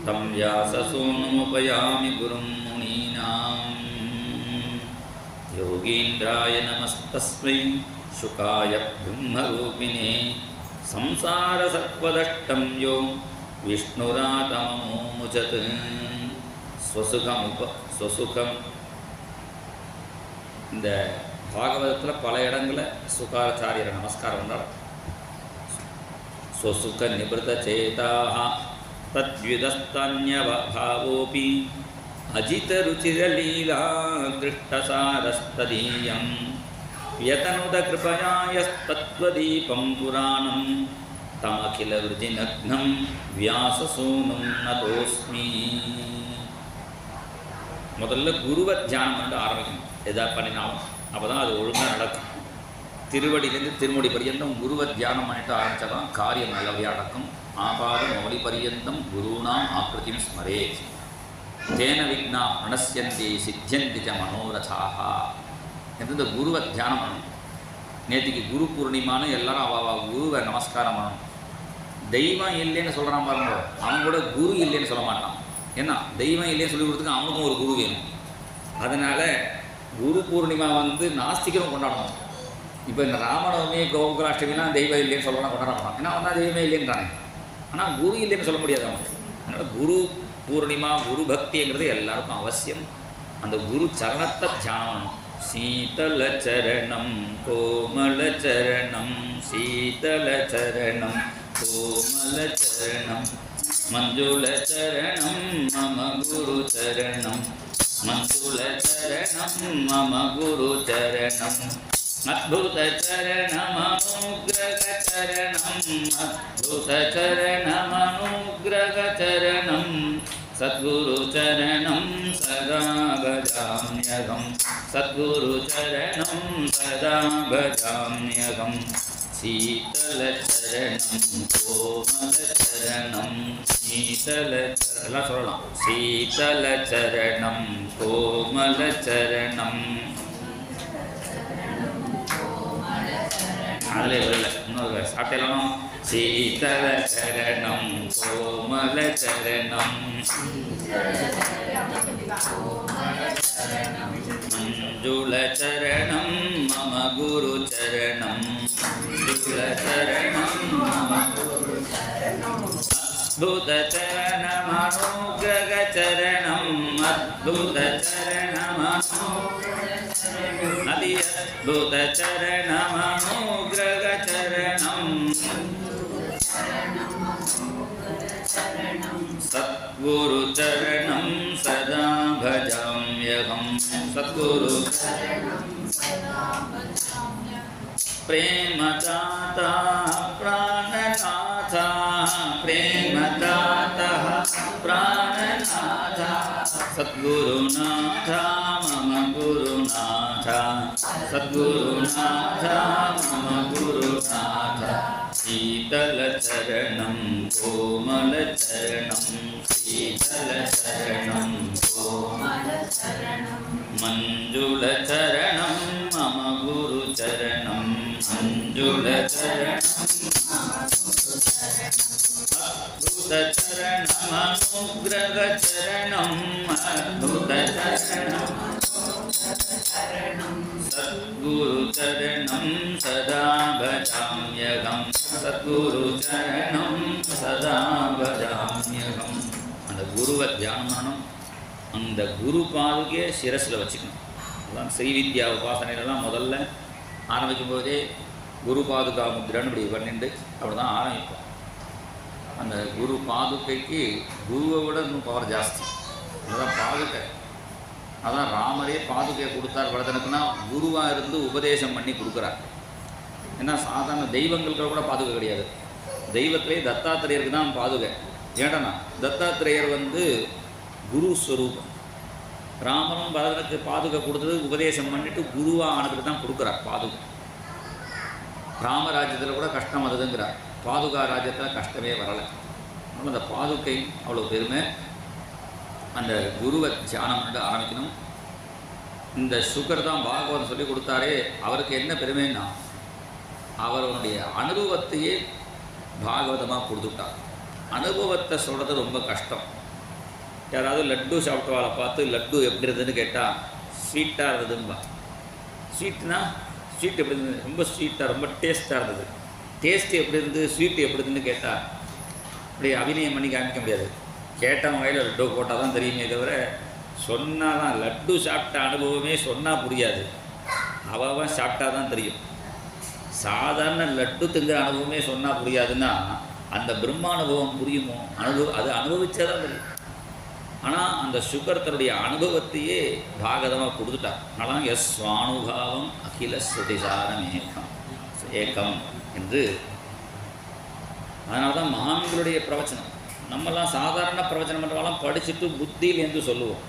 தம் வியாசசூனுமுபயாமி குரும் முனீனாம். योगीन्द्राय नमस्तस्मै शुकाय ब्रह्मरूपिणे संसारसर्पदष्टं यो विष्णुरातममुचत् स्वसुखம். இந்த பாகவதத்தில் பல இடங்களில் சுகாச்சாரியரை நமஸ்காரம் பண்ணார். स्वसुख निवृतचेताः तद्विदस्तन्यभावोऽपि अजितरुचिरलीला दृष्टसारस्तदीयं यतनुदकृपया यस्तत्त्वदीपं पुराणं तमखिलवृजिनग्नं व्याससूनुं नतोऽस्मि. முதல்ல குருவை தியானம் பண்ண ஆரம்பிக்கணும். எதாவது பண்ணினாலும் அப்போ தான் அது ஒழுங்காக நடக்கும். திருவடியிலேருந்து திருமுடி பரியந்தம் குருவை தியானம் பண்ணிட்டு ஆரம்பித்தாதான் காரியம் நல்லபடியாக நடக்கும். ஆபாத மௌலி பரியந்தம் குருணாம் ஆக்கிருதிம் ஸ்மரே தேன விக்னா மனசியந்தி சித்தியந்தி ச மனோரதாக என்று இந்த குருவை தியானம் பண்ணணும். நேற்றுக்கு குரு பூர்ணிமான்னு எல்லாரும் அவ குருவை நமஸ்காரம் பண்ணணும். தெய்வம் இல்லைன்னு சொல்கிறான் பாருங்க, அவன் கூட குரு இல்லைன்னு சொல்ல மாட்டான். ஏன்னா தெய்வம் இல்லைன்னு சொல்லி கொடுத்துக்கு அவனுக்கும் ஒரு குரு வேணும். அதனால் குரு பூர்ணிமா நாஸ்திகரும் கொண்டாடணும். இப்போ இந்த ராமநவமி கோகுலாஷ்டமிலாம் தெய்வம் இல்லைன்னு சொல்லலாம் கொண்டாட மாட்டான். ஏன்னா அவன் தான் தெய்வமே இல்லைன்றானே. ஆனால் குரு இல்லைன்னு சொல்ல முடியாது அவனுக்கு. அதனால் குரு பூர்ணிமா குரு பக்திங்கிறது எல்லாருக்கும் அவசியம். அந்த குரு சரணத்தை தியானம். சீதல சரணம் கோமல சரணம் சீதல சரணம் கோமல சரணம் மஞ்சுள சரணம் மம குரு சரணம் மஞ்சுள சரணம் மம குரு சரணம் அத்புத சரணமனுக்ரக சரணம் அத்புத சரணமனுக்ரக சரணம் சத்குரு சரணம் சதா பஜாம்யகம் சத்குரு சரணம் சதா பஜாம்யகம் சீதல சரணம் கோமல சரணம் சீதல எல்லாம் சொல்லலாம். சீதல சரணம் கோமல சரணம் அதில் வரல. இன்னொரு சாப்பிட்டலாம். சீதல சரணம் கோமல சரணம் மஞ்சுள சரணம் மம குரு சரணம் மஞ்சுள சரணம் மம குரு சரணம் அத்புத சரணமனுக்ரக சரணம் அத்புத சரணமனுக்ரக அதி அத்புத சரணமனுக்ரக சரணம் சத்குரு சரணம் சதா பஜாம்யகம் சத்குரு प्रेमदाता प्राणनाथा प्रेमदाता प्राणनाथा सद्गुरुनाथा मम गुरुनाथा सद्गुरुनाथा मम गुरुनाथा शीतल चरणं कोमल चरणं शीतल चरणं कोमल चरणं मंजुल चरणं मम गुरु चरणं मंजुल चरणं अद्भुत चरणं अनुग्रह चरणं अद्भुत चरणं सद्गुरु चरणं सदा भजाम्यहं सद्गुरु चरणं सदा भजाम्यहं. அந்த குருவை தியானம் பண்ணணும். அந்த குரு பாதுகையை சிரஸில் வச்சுக்கணும். அதான் ஸ்ரீவித்யா உபாசனையிலலாம் முதல்ல ஆரம்பிக்கும் போதே குரு பாதுகா முத்திரன்னு இப்படி பண்ணிட்டு அப்படி தான் ஆரம்பிப்போம். அந்த குரு பாதுகைக்கு குருவை விட இன்னும் பவர் ஜாஸ்தி. அதுதான் பாதுகை. அதான் ராமரே பாதுகையை கொடுத்தார் பரதனுக்குன்னா குருவாக இருந்து உபதேசம் பண்ணி கொடுக்குறார். ஏன்னா சாதாரண தெய்வங்களுக்கு கூட பாதுகை கிடையாது. தெய்வத்திலே தத்தாத்திரேயருக்கு தான் பாதுகை. ஏடனா தத்தாத்திரேயர் குரு ஸ்வரூபம். ராமனும் பரதனுக்கு பாதுகை கொடுத்தது உபதேசம் பண்ணிட்டு குருவாக ஆனதுக்கு தான் கொடுக்குறார் பாதுகை. ராமராஜ்யத்தில் கூட கஷ்டம் வருதுங்கிறார். பாதுகா ராஜ்யத்தில் கஷ்டமே வரலை. அதனால் அந்த பாதுகை அவ்வளோ பெருமை. அந்த குருவை தியானம் பண்ணிட்டு ஆரம்பிக்கணும். இந்த சுகர் தான் பாகவதம் சொல்லி கொடுத்தாரே, அவருக்கு என்ன பெருமைன்னா அவருடைய அனுபவத்தையே பாகவதமாக கொடுத்துட்டார். அனுபவத்தை சொல்கிறது ரொம்ப கஷ்டம். யாராவது லட்டு சாப்பிட்டவாளை பார்த்து லட்டு எப்படி இருந்ததுன்னு கேட்டால் ஸ்வீட்டாக இருந்ததும்பா. ஸ்வீட் எப்படி இருந்தது? ரொம்ப ஸ்வீட்டாக, ரொம்ப டேஸ்ட்டாக இருந்தது. டேஸ்ட்டு எப்படி இருந்தது, ஸ்வீட்டு எப்படி இருந்துன்னு கேட்டால் அப்படி அபிநயம் பண்ணி காமிக்க முடியாது. கேட்டவன் வகையில் லட்டு போட்டால் தான் தெரியுமே தவிர சொன்னால் தான். லட்டு சாப்பிட்ட அனுபவமே சொன்னால் புரியாது, அவன் சாப்பிட்டா தான் தெரியும். சாதாரண லட்டு திங்கிற அனுபவமே சொன்னால் புரியாதுன்னா அந்த பிரம்மானுபவம் புரியுமோ? அது அனுபவிச்சா தான் தெரியும். ஆனால் அந்த சுகர் தன்னுடைய அனுபவத்தையே பாகதமாக கொடுத்துட்டான். அதனால் எஸ் சுவானுபாவம் அகில ஸ்ருதிசாரம் ஏகம் என்று. அதனால தான் மகான்களுடைய பிரவச்சனம். நம்மெல்லாம் சாதாரண பிரவச்சனம் பண்ணுறவெல்லாம் படிச்சுட்டு புத்தியிலேருந்து சொல்லுவோம்.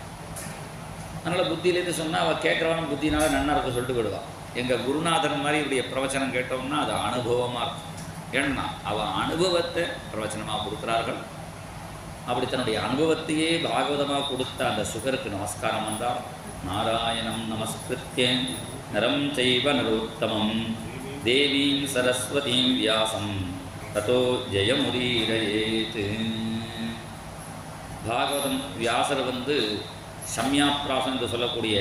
அதனால் புத்தியிலேருந்து சொன்னால் அவள் கேட்குறவனும் புத்தினால நன்னா இருக்க சொல்லிட்டு போயிடுவான். எங்கள் குருநாதன் மாதிரி இப்படிய பிரவச்சனம் கேட்டோம்னா அது அனுபவமாக இருக்கும். ஏன்னா அவள் அனுபவத்தை பிரவச்சனமாக கொடுக்குறார்கள். அப்படி தன்னுடைய அனுபவத்தையே பாகவதமாக கொடுத்த அந்த சுகருக்கு நமஸ்காரம் வந்தால், நாராயணம் நமஸ்கிருத்யன் நரம் செய்வ நரோத்தமம் தேவீம் சரஸ்வதீம் வியாசம் ததோ ஜெயமுதீரயேத். பாகவதம் வியாசர் சம்யாப்ராசம் என்று சொல்லக்கூடிய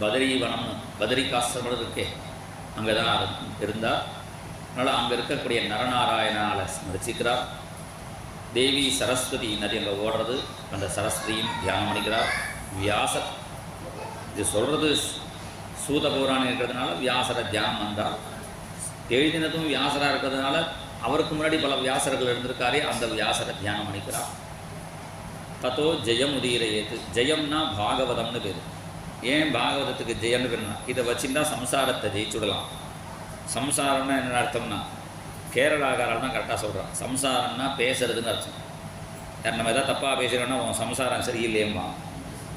பதரிவனம், பதரிகாசிரமம் இருக்கே, அங்கே தான் இருந்தார். அதனால் அங்கே இருக்கக்கூடிய நரநாராயணால் ஸ்மரிச்சிக்கிறார். தேவி சரஸ்வதி நதி அங்கே ஓடுறது, அந்த சரஸ்வதியும் தியானம் பண்ணிக்கிறார். வியாசர் இது சொல்கிறது சூத பௌராணம் இருக்கிறதுனால வியாசரை தியானம் வந்தார். எழுதினதும் வியாசராக இருக்கிறதுனால அவருக்கு முன்னாடி பல வியாசர்கள் இருந்திருக்காரே, அந்த வியாசரை தியானம் பண்ணிக்கிறார். தத்தோ ஜெயம் உதீரயேத்து. ஜெயம்னா பாகவதம்னு பேர். ஏன் பாகவதத்துக்கு ஜெயம்னு பேருனா இதை வச்சுருந்தா சம்சாரத்தை ஜெயிச்சுடலாம். சம்சாரம்னா என்ன அர்த்தம்னா, கேரளாக்காரன் தான் கரெக்டாக சொல்கிறான். சம்சாரம்னா பேசுறதுன்னு அர்த்தம். நம்ம எதாவது தப்பாக பேசுகிறோன்னா உன் சம்சாரம் சரியில்லையம்மா,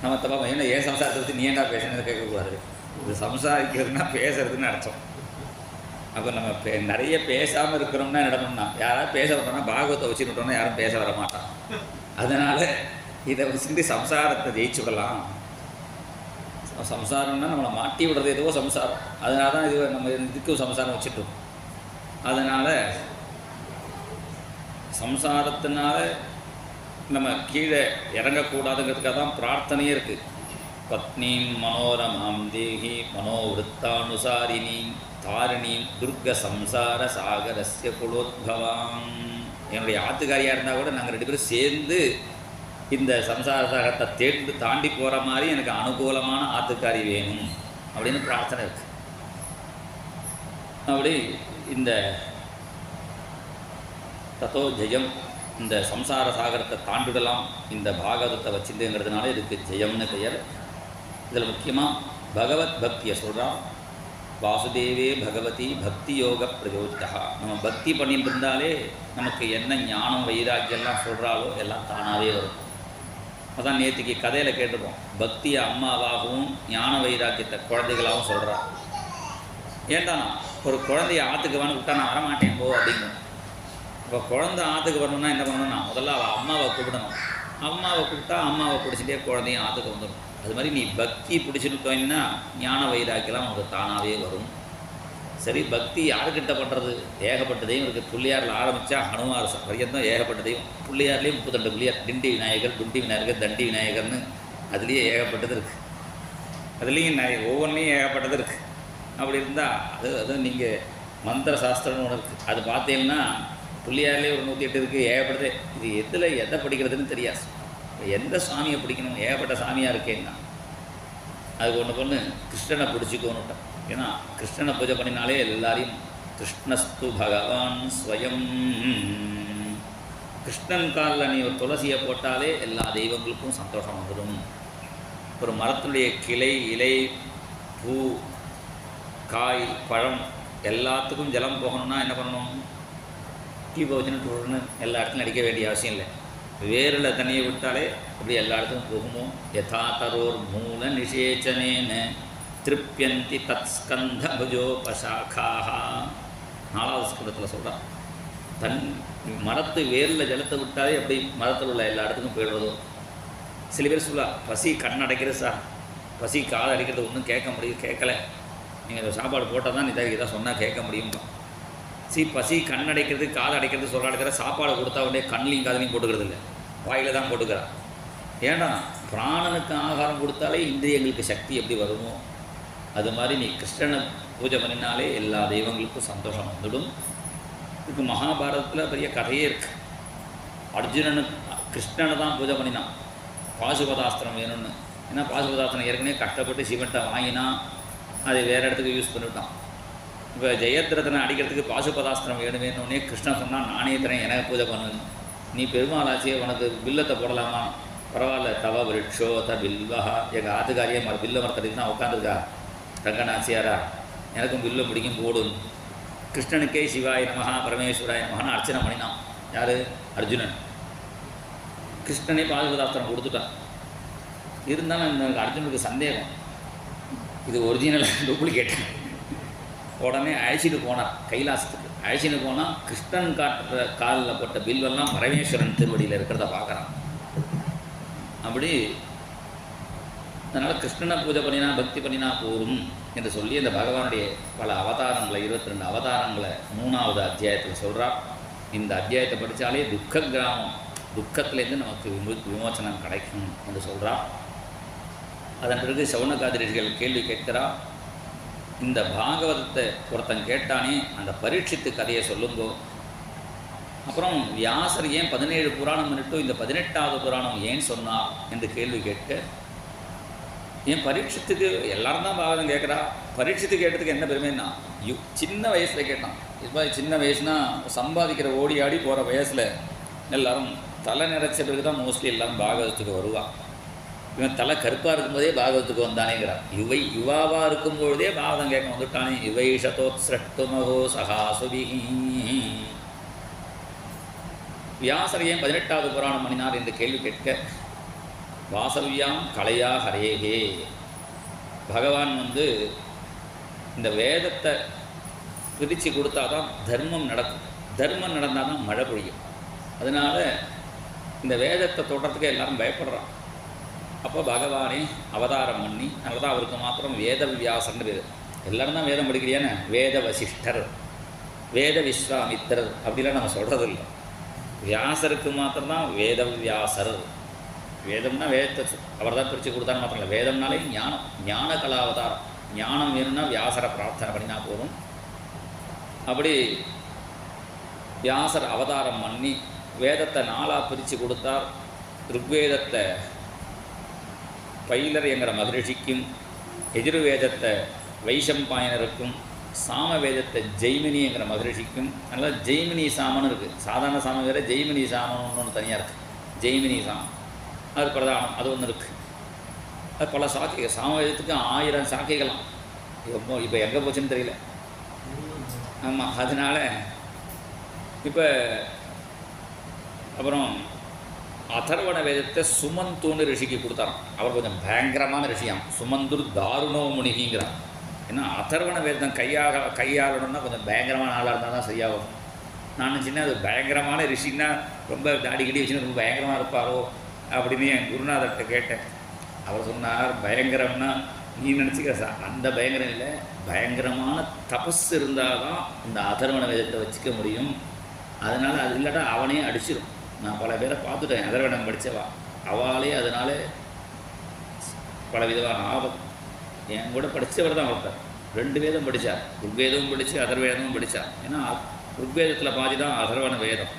நம்ம தப்பாக ஏன்னா ஏன் சம்சாரத்தை பற்றி நீ ஏண்டா பேசுறது கேட்கக்கூடாது. இது சம்சாரிக்கிறதுனா பேசுறதுன்னு அர்த்தம். அப்போ நம்ம நிறைய பேசாமல் இருக்கிறோம்னா என்னடணும்னா, யாராவது பேச விட்டோம்னா பாகவத்தை வச்சுக்கிட்டோம்னா யாரும் பேச வர மாட்டான். அதனால் இதை வச்சுட்டு சம்சாரத்தை ஜெயிச்சுக்கலாம். சம்சாரம்னா நம்மளை மாட்டி விடுறது எதுவோ சம்சாரம். அதனால தான் இது நம்ம இதுக்கு சம்சாரம் வச்சுட்டோம். அதனால் சம்சாரத்தினால நம்ம கீழே இறங்கக்கூடாதுங்கிறதுக்காக தான் பிரார்த்தனையே இருக்குது. பத்னீம் மனோரமாம் தேகி மனோவிருத்தானுசாரிணி தாரிணீம் துர்க சம்சார சாகரஸ்ய குலோத்பவாம். என்னுடைய ஆத்துக்காரியாக இருந்தால் கூட நாங்கள் 2 பேரும் சேர்ந்து இந்த சம்சார சாகரத்தை தாண்டி போகிற மாதிரி எனக்கு அனுகூலமான ஆத்துக்காரி வேணும் அப்படின்னு பிரார்த்தனை இருக்குது. அப்படி இந்த தத்தோ ஜெயம், இந்த சம்சார சாகரத்தை தாண்டிடலாம் இந்த பாகவதத்தை வச்சுங்கிறதுனால இதுக்கு ஜெயம்னு பெயர். இதில் முக்கியமாக பகவத் பக்தியை சொல்கிறான். வாசுதேவே பகவதி பக்தி யோக பிரயோஜிதா. நம்ம பக்தி பண்ணிட்டு இருந்தாலே நமக்கு என்ன ஞானம் வைராக்கியெல்லாம் சொல்கிறாலோ எல்லாம் தானாகவே வரும். அதான் நேற்றுக்கு கதையில் கேட்டுப்போம். பக்தியை அம்மாவாகவும் ஞான வைராக்கியத்தை குழந்தைகளாகவும் சொல்கிறான். ஏன்டா ஒரு குழந்தைய ஆற்றுக்கு வேணும் விட்டா நான் வரமாட்டேன் போ அப்படிங்கும். இப்போ குழந்தை ஆற்றுக்கு வரணும்னா என்ன பண்ணணும்னா முதல்ல அவள் அம்மாவை கூப்பிடணும். அம்மாவை கூப்பிட்டா அம்மாவை பிடிச்சிட்டே குழந்தையும் ஆற்றுக்கு வந்துடும். அது மாதிரி நீ பக்தி பிடிச்சிருக்கோன்னா ஞான வைராக்கியெல்லாம் உனக்கு தானாகவே வரும். சரி, பக்தி யாருக்கிட்ட பண்ணுறது? ஏகப்பட்டதையும் இருக்குது. பிள்ளையாரில் ஆரம்பித்தா ஹனுமார் பரியந்தம் ஏகப்பட்டதையும். பிள்ளையார்லேயும் 32 பிள்ளையார், டிண்டி விநாயகர், துண்டி விநாயகர், தண்டி விநாயகர்னு அதுலேயே ஏகப்பட்டது இருக்குது. அதுலேயும் ஒவ்வொன்றையும் ஏகப்பட்டது இருக்குது. அப்படி இருந்தால் அது நீங்கள் மந்திர சாஸ்திரம்னு ஒன்று இருக்குது. அது பார்த்தீங்கன்னா பிள்ளையார்லேயே ஒரு 108 இருக்குது, ஏகப்பட்டது. இது எதை படிக்கிறதுன்னு தெரியாது. எந்த சாமியை பிடிக்கணும்? ஏகப்பட்ட சாமியாக இருக்கேன்னா அதுக்கு ஒன்று பொண்ணு கிருஷ்ணனை பிடிச்சிக்கோன்னுட்டேன். ஏன்னா கிருஷ்ணனை பூஜை பண்ணினாலே எல்லாரையும் கிருஷ்ணஸ்து பகவான் ஸ்வயம். கிருஷ்ணன் காலில் நீ ஒரு துளசியை போட்டாலே எல்லா தெய்வங்களுக்கும் சந்தோஷம் வந்துடும். ஒரு மரத்தினுடைய கிளை, இலை, பூ, காய், பழம் எல்லாத்துக்கும் ஜலம் போகணும்னா என்ன பண்ணணும்? டீப்பை வச்சுன்னு எல்லா இடத்துலையும் அடிக்க வேண்டிய அவசியம் இல்லை. வேரில் தண்ணியை விட்டாலே அப்படி எல்லா இடத்துக்கும் போகுமோ. யதா தரோர் மூல நிஷேச்சனேன திருப்யந்தி தத் ஸ்கந்த புஜோபசாக்காக. 4வது ஸ்கந்தத்தில் சொல்கிறான். மரத்து வேரில் ஜலத்தை விட்டாலே அப்படி மரத்தில் உள்ள எல்லா இடத்துக்கும் போயிடுறதோ. சில பேர் சொல்லா, பசி கண் அடைக்கிறது சார், பசி காது அடைக்கிறது ஒன்றும் கேட்க முடியும், கேட்கலை. நீங்கள் இந்த சாப்பாடு போட்டால் தான் இதாக சொன்னால் கேட்க முடியும். பசி கண் அடைக்கிறது காது அடைக்கிறது சொல்கிற சாப்பாடு கொடுத்தா உடனே கண்ணிலையும் காதலையும் போட்டுக்கிறது இல்லை, வாயில் தான் போட்டுக்கிறான். ஏன்னா பிராணனுக்கு ஆகாரம் கொடுத்தாலே இந்திரியங்களுக்கு சக்தி எப்படி வருமோ அது மாதிரி நீ கிருஷ்ணனை பூஜை பண்ணினாலே எல்லா தெய்வங்களுக்கும் சந்தோஷம் வந்துடும். இதுக்கு மகாபாரதத்தில் பெரிய கதையே இருக்குது. அர்ஜுனனு கிருஷ்ணனை தான் பூஜை பண்ணினான் பாசுபதாஸ்திரம் வேணும்னு. ஏன்னா பாசுபதாஸ்திரம் ஏற்கனவே கஷ்டப்பட்டு சிவன்கிட்ட வாங்கினா அதை வேறு இடத்துக்கு யூஸ் பண்ணிவிட்டான். இப்போ ஜெயத்ரதனை அடிக்கிறதுக்கு பாசுபதாஸ்திரம் வேணும்னே கிருஷ்ணன் சொன்னால் நானே தரேன், எனக்கு பூஜை பண்ணணும். நீ பெருமாளாச்சே உனக்கு வில்லத்தை போடலாமா? பரவாயில்ல, தவ விருட்சோ த வில்வா. எங்கள் ஆத்துக்காரியே வில்ல மரத்தடிக்கு தான் உட்காந்துருக்கா ரங்கநாச்சியாரா, எனக்கும் வில்ல முடிக்கும் போடும். கிருஷ்ணனுக்கே சிவாய நமஹா பரமேஸ்வராய நமஹான்னு அர்ச்சனை பண்ணினான். யார்? அர்ஜுனன். கிருஷ்ணனே பாசுபதாஸ்திரம் கொடுத்துட்டான். இருந்தாலும் எனக்கு அர்ஜுனுக்கு சந்தேகம், இது ஒரிஜினல் டூப்ளிகேட். உடனே அழைச்சிட்டு போனார் கைலாசத்துக்கு. அழைச்சிட்டு போனால் கிருஷ்ணன் காட்டுற காலில் போட்ட பில்வெல்லாம் பரமேஸ்வரன் திருவடியில் இருக்கிறத பார்க்குறான். அப்படி அதனால் கிருஷ்ணனை பூஜை பண்ணினா பக்தி பண்ணினா போரும் என்று சொல்லி அந்த பகவானுடைய பல அவதாரங்களை 22 அவதாரங்களை 3வது அத்தியாயத்தில் சொல்கிறார். இந்த அத்தியாயத்தை படித்தாலே துக்க கிராமம், துக்கத்திலேருந்து நமக்கு விமோச்சனம் கிடைக்கும் என்று சொல்கிறார். அதன் பிறகு சவுனகாதிரிகள் கேள்வி கேட்கிறார். இந்த பாகவதத்தை ஒருத்தன் கேட்டானே, அந்த பரீட்சித்து கதையை சொல்லுங்கோ. அப்புறம் வியாசர் ஏன் 17 புராணம் பண்ணிட்டோ இந்த 18வது புராணம் ஏன் சொன்னார் என்று கேள்வி கேட்க, ஏன் பரீட்சித்துக்கு எல்லாரும் தான் பாகவதம் கேட்குறா, பரீட்சித்து கேட்டதுக்கு என்ன பெருமைன்னா சின்ன வயசில் கேட்டான். இப்போ சின்ன வயசுனா சம்பாதிக்கிற ஓடி ஆடி போகிற வயசில் எல்லாரும் தலை நிறைச்ச பிறகு தான் மோஸ்ட்லி எல்லாரும் பாகவதத்துக்கு வருவான். இவன் தலை கருப்பாக இருக்கும்போதே பாகவத்துக்கு வந்தானேங்கிறான். யுவாவாக இருக்கும்பொழுதே பாகவதம் கேட்க வந்துட்டானே. யுவைஷதோத்ஸ்ரஷ்டுமஹோ சகாசுபிஹி. வியாசர் ஏன் 18வது புராணம் பண்ணினார் என்று கேள்வி கேட்க, வாசவ்யாம் கலையா ஹரேகே. பகவான் இந்த வேதத்தை பிரித்து கொடுத்தா தான் தர்மம் நடக்கும். தர்மம் நடந்தால் தான் மழை பொழியும். அதனால் இந்த வேதத்தை தொடர்றதுக்கு எல்லாரும் பயப்படுறான். அப்போ பகவானே அவதாரம் பண்ணி, அதனால தான் அவருக்கு மாத்திரம் வேத வியாசர்னு பேர். எல்லோரும் தான் வேதம் படிக்கிறியானே, வேத வசிஷ்டர், வேத விஸ்வாமித்திரர் அப்படிலாம் நம்ம சொல்கிறதில்லை. வியாசருக்கு மாத்திரம்தான் வேத வியாசர். வேதம்னா வேதத்தை அவர் தான் பிரித்து கொடுத்தான்னு மாத்திரம் இல்லை, வேதம்னாலே ஞானம், ஞான கலாவதாரம். ஞானம் வேணும்னா வியாசரை பிரார்த்தனை பண்ணினா போதும். அப்படி வியாசர் அவதாரம் பண்ணி வேதத்தை 4ஆக பிரித்து கொடுத்தார். ருக்வேதத்தை பைலர் என்கிற மகரிஷிக்கும், எஜுர்வேதத்தை வைஷம்பாயனருக்கும், சாம வேதத்தை ஜெய்மினி என்கிற மகரிஷிக்கும். அதனால் ஜெய்மினி சாமன்னு இருக்குது. சாதாரண சாமம் வேறு, ஜெய்மினி சாமன்னு ஒன்று தனியாக இருக்குது. ஜெய்மினி சாமம் அது பிரதானம், அது ஒன்று இருக்குது. அது பல சாக்கைகள். சாம வேதத்துக்கு 1000 சாக்கைகளாம். இப்போ எங்கே போச்சுன்னு தெரியல. ஆமாம், அதனால் இப்போ அப்புறம் அதர்வண வேதத்தை சுமந்தூன்னு ரிஷிக்கு கொடுத்தாராம். அவர் கொஞ்சம் பயங்கரமான ரிஷியாம். சுமந்துர் தாருணோ முனிகிங்கிறார். ஏன்னா அதர்வண வேதம் கையாளணும்னா கொஞ்சம் பயங்கரமான ஆளாக இருந்தால் தான் சரியாகும். நான் சின்ன அது பயங்கரமான ரிஷின்னா ரொம்ப தாடிக்கடி வச்சுன்னு ரொம்ப பயங்கரமாக இருப்பாரோ அப்படின்னு என் குருநாதர்கிட்ட கேட்டேன். அவர் சொன்னார், பயங்கரம்னா நீ நினச்சிக்க அந்த பயங்கரம் இல்லை, பயங்கரமான தபஸ் இருந்தால் தான் இந்த அதர்வண வேதத்தை வச்சுக்க முடியும். அதனால் அது இல்லாட்டா அவனே அடிச்சிடும். நான் பல பேரை பார்த்துட்டேன், அதர்வணம் படித்தவா, அவளே அதனால் பல விதமான ஆபத்து. என் கூட படித்தவர் தான் ஒருத்தர் 2 வேதம் படித்தார். ருக்வேதமும் படித்து அதர்வேதமும் படித்தார். ஏன்னா ருக்வேதத்தில் பாதி தான் அதர்வண வேதம்.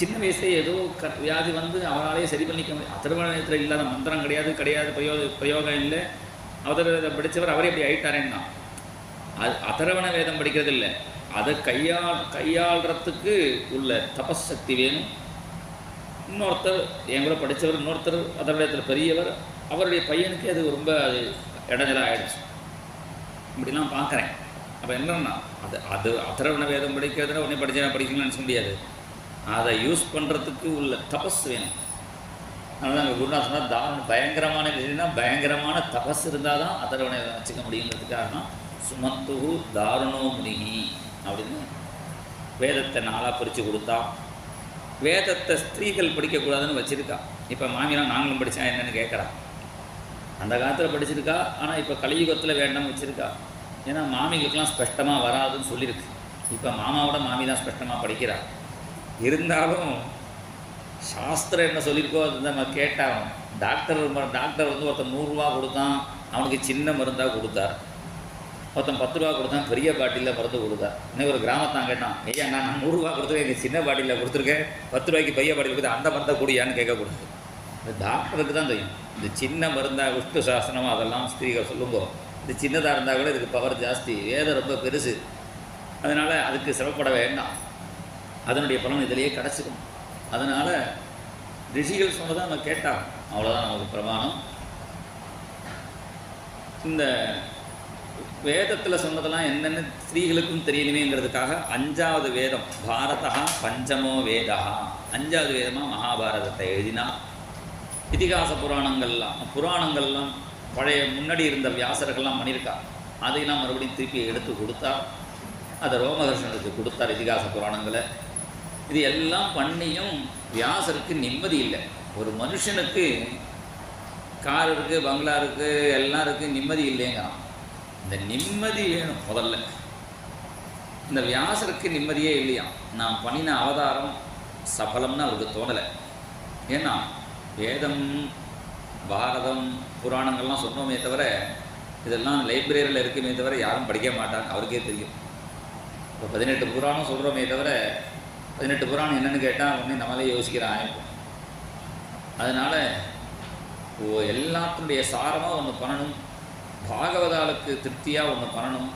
சின்ன வயசுலேயே ஏதோ வியாதி அவனாலே சரி பண்ணிக்க முடியும். அதர்வண வேதத்தில் இல்லாத மந்திரம் கிடையாது பிரயோகம் இல்லை. அதர்வேதம் படித்தவர் அவரே எப்படி ஆயிட்டாரேன்னா, அது அதர்வண வேதம் படிக்கிறது இல்லை, அதை கையாளுறதுக்கு உள்ள தபஸ் சக்தி வேணும். இன்னொருத்தர் என் கூட படித்தவர், இன்னொருத்தர் அதர்வேதத்தில் பெரியவர், அவருடைய பையனுக்கு அது ரொம்ப இடைஞ்சலாக ஆகிடுச்சு. இப்படிலாம் பார்க்குறேன். அப்போ என்னன்னா அது அதர்வண வேதம் படிக்கிறதுல உடனே படிக்கணும்னு நினச்ச முடியாது. அதை யூஸ் பண்ணுறதுக்கு உள்ள தபஸ் வேணும். அதனால் அங்கே குருநாத் சொன்னால் பயங்கரமான விஷயம்னா பயங்கரமான தபஸ் இருந்தால் தான் அதர்வண வேதம் வச்சுக்க முடியுங்கிறதுக்காக தான் சுமந்து தாருணோ முனிகி அப்படின்னு வேதத்தை 4ஆக பிரித்து கொடுத்தா. வேதத்தை ஸ்திரீகள் படிக்கக்கூடாதுன்னு வச்சுருக்கா. இப்போ மாமிலாம் நாங்களும் படித்தா என்னென்னு கேட்குறா. அந்த காலத்தில் படிச்சிருக்கா, ஆனால் இப்போ கலியுகத்தில் வேண்டாம்னு வச்சுருக்கா. ஏன்னா மாமிகளுக்கெல்லாம் ஸ்பஷ்டமாக வராதுன்னு சொல்லியிருக்கு. இப்போ மாமாவோட மாமி தான் ஸ்பஷ்டமாக படிக்கிறா. இருந்தாலும் சாஸ்திரம் என்ன சொல்லியிருக்கோ அது நம்ம கேட்டாலும் டாக்டர் ஒருத்தர் 100 ரூபா கொடுத்தான், அவனுக்கு சின்ன மருந்தாக கொடுத்தார். மொத்தம் 10 ரூபா கொடுத்தான், பெரிய பாட்டிலில் மருந்து கொடுத்தார். இன்னும் ஒரு கிராமத்தான் கேட்டான், ஐயா நான் 100 ரூபா கொடுத்துருக்கேன், எனக்கு சின்ன பாட்டிலில் கொடுத்துருக்கேன், 10 ரூபாய்க்கு பெரிய பாட்டில் கொடுத்து அந்த மருந்தை கூடியான்னு கேட்கக்கூடாது. இந்த டாக்டருக்கு தான் தெரியும். இந்த சின்ன மருந்தாக விஷ்ணு சாஸ்திரம் அதெல்லாம் ஸ்திரீகள் சொல்லுங்கோ, இது சின்னதாக இருந்தால் கூட இதுக்கு பவர் ஜாஸ்தி, வேதம் ரொம்ப பெருசு, அதனால் அதுக்கு சிரமப்பட வேண்டாம், அதனுடைய பலன் இதிலேயே கிடச்சிடும். அதனால் ரிஷிகள் சொன்னதை நம்ம கேட்டால் அவ்வளோதான் நமக்கு பிரமாணம். இந்த வேதத்தில் சொன்னதெல்லாம் என்னென்ன ஸ்திரீகளுக்கும் தெரியணுமேங்கிறதுக்காக 5வது வேதம் பாரதா பஞ்சமோ வேதா, 5வது வேதமாக மகாபாரதத்தை எழுதினா. இதிகாச புராணங்கள்லாம் பழைய முன்னாடி இருந்த வியாசர்கள்லாம் பண்ணியிருக்கா, அதையெல்லாம் மறுபடியும் திருப்பி எடுத்து கொடுத்தா, அதை ரோமஹர்ஷனுக்கு கொடுத்தார் இதிகாச புராணங்களை. இது எல்லாம் பண்ணியும் வியாசருக்கு நிம்மதி இல்லை. ஒரு மனுஷனுக்கு கார் இருக்குது, பங்களா இருக்குது, எல்லாம் இருக்குது, நிம்மதி இல்லைங்கிறான். இந்த நிம்மதி வேணும் முதல்ல. இந்த வியாசருக்கு நிம்மதியே இல்லையா. நான் பண்ணின அவதாரம் சபலம்னு அவருக்கு தோணலை. ஏன்னா வேதம் பாரதம் புராணங்கள்லாம் சொன்னோமே தவிர, இதெல்லாம் லைப்ரரியில் இருக்குமே தவிர யாரும் படிக்க மாட்டாங்க, அவருக்கே தெரியும். இப்போ 18 புராணம் சொல்கிறோமே தவிர 18 புராணம் என்னென்னு கேட்டால் ஒன்று நம்மளே யோசிக்கிறான். அதனால் எல்லாத்தினுடைய சாரமாக ஒன்று பண்ணணும், பாகவதாளுக்கு திருப்தியாக ஒன்று பண்ணணும்,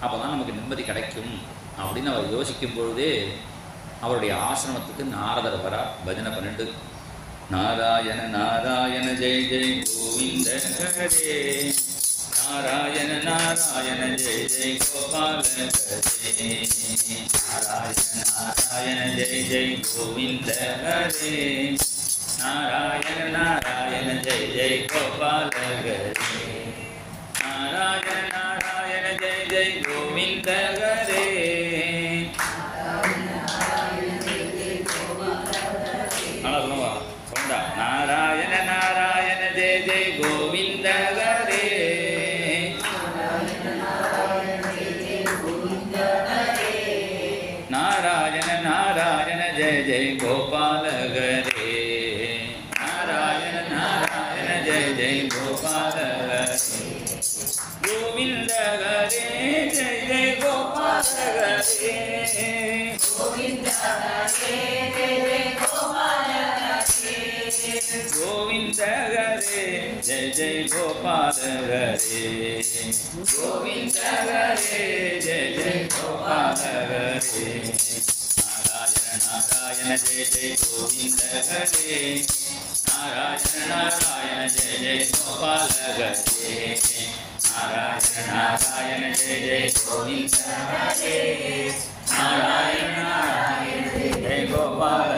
அப்போ தான் நமக்கு நிம்மதி கிடைக்கும் அப்படின்னு அவர் யோசிக்கும் பொழுதே அவருடைய ஆசிரமத்துக்கு நாரதர் வரா. பஜனை பண்ணிட்டு நாராயண நாராயண ஜெய ஜெய் கோவிந்த ஹரே, நாராயண நாராயண ஜெய ஜெய் கோபால ஹரே, நாராயண நாராயண ஜெய ஜெய் கோவிந்த ஹரே, நாராயண நாராயண ஜெய ஜெய் கோபால ஹரே, நாராயண நாராயண ஜெய ஜெய் கோவிந்த ஹரே. நாராயண நாராயண ஜெய ஜெய் கோவிந்த ஹரே, நாராயண நாராயண ஜெய ஜெய் கோபால ஹரே, நாராயண நாராயண ஜெய ஜெய் கோபால ஹரே, கோவிந்த ஹரே ஜெய ஜெய் கோபால ஹரே, கோவிந்த ஹரே ஜெய ஜெய் கோபால ஹரே, கோவிந்த ஹரே ஜெய ஜெய் கோபால ஹரே, கோவிந்த ஹரே ஜெய ஜெய் கோபால ஹரே, நாராயண நாராயண ஜெய ஜெய் கோவிந்த ஹரே, நாராயண நாராயண ஜெய ஜெய் கோபால ஹரே, நாராயண நாராயண ஜெய ஜெய் கோவிந்த ஹரே, நாராயண நாராயண ஜெய கோபால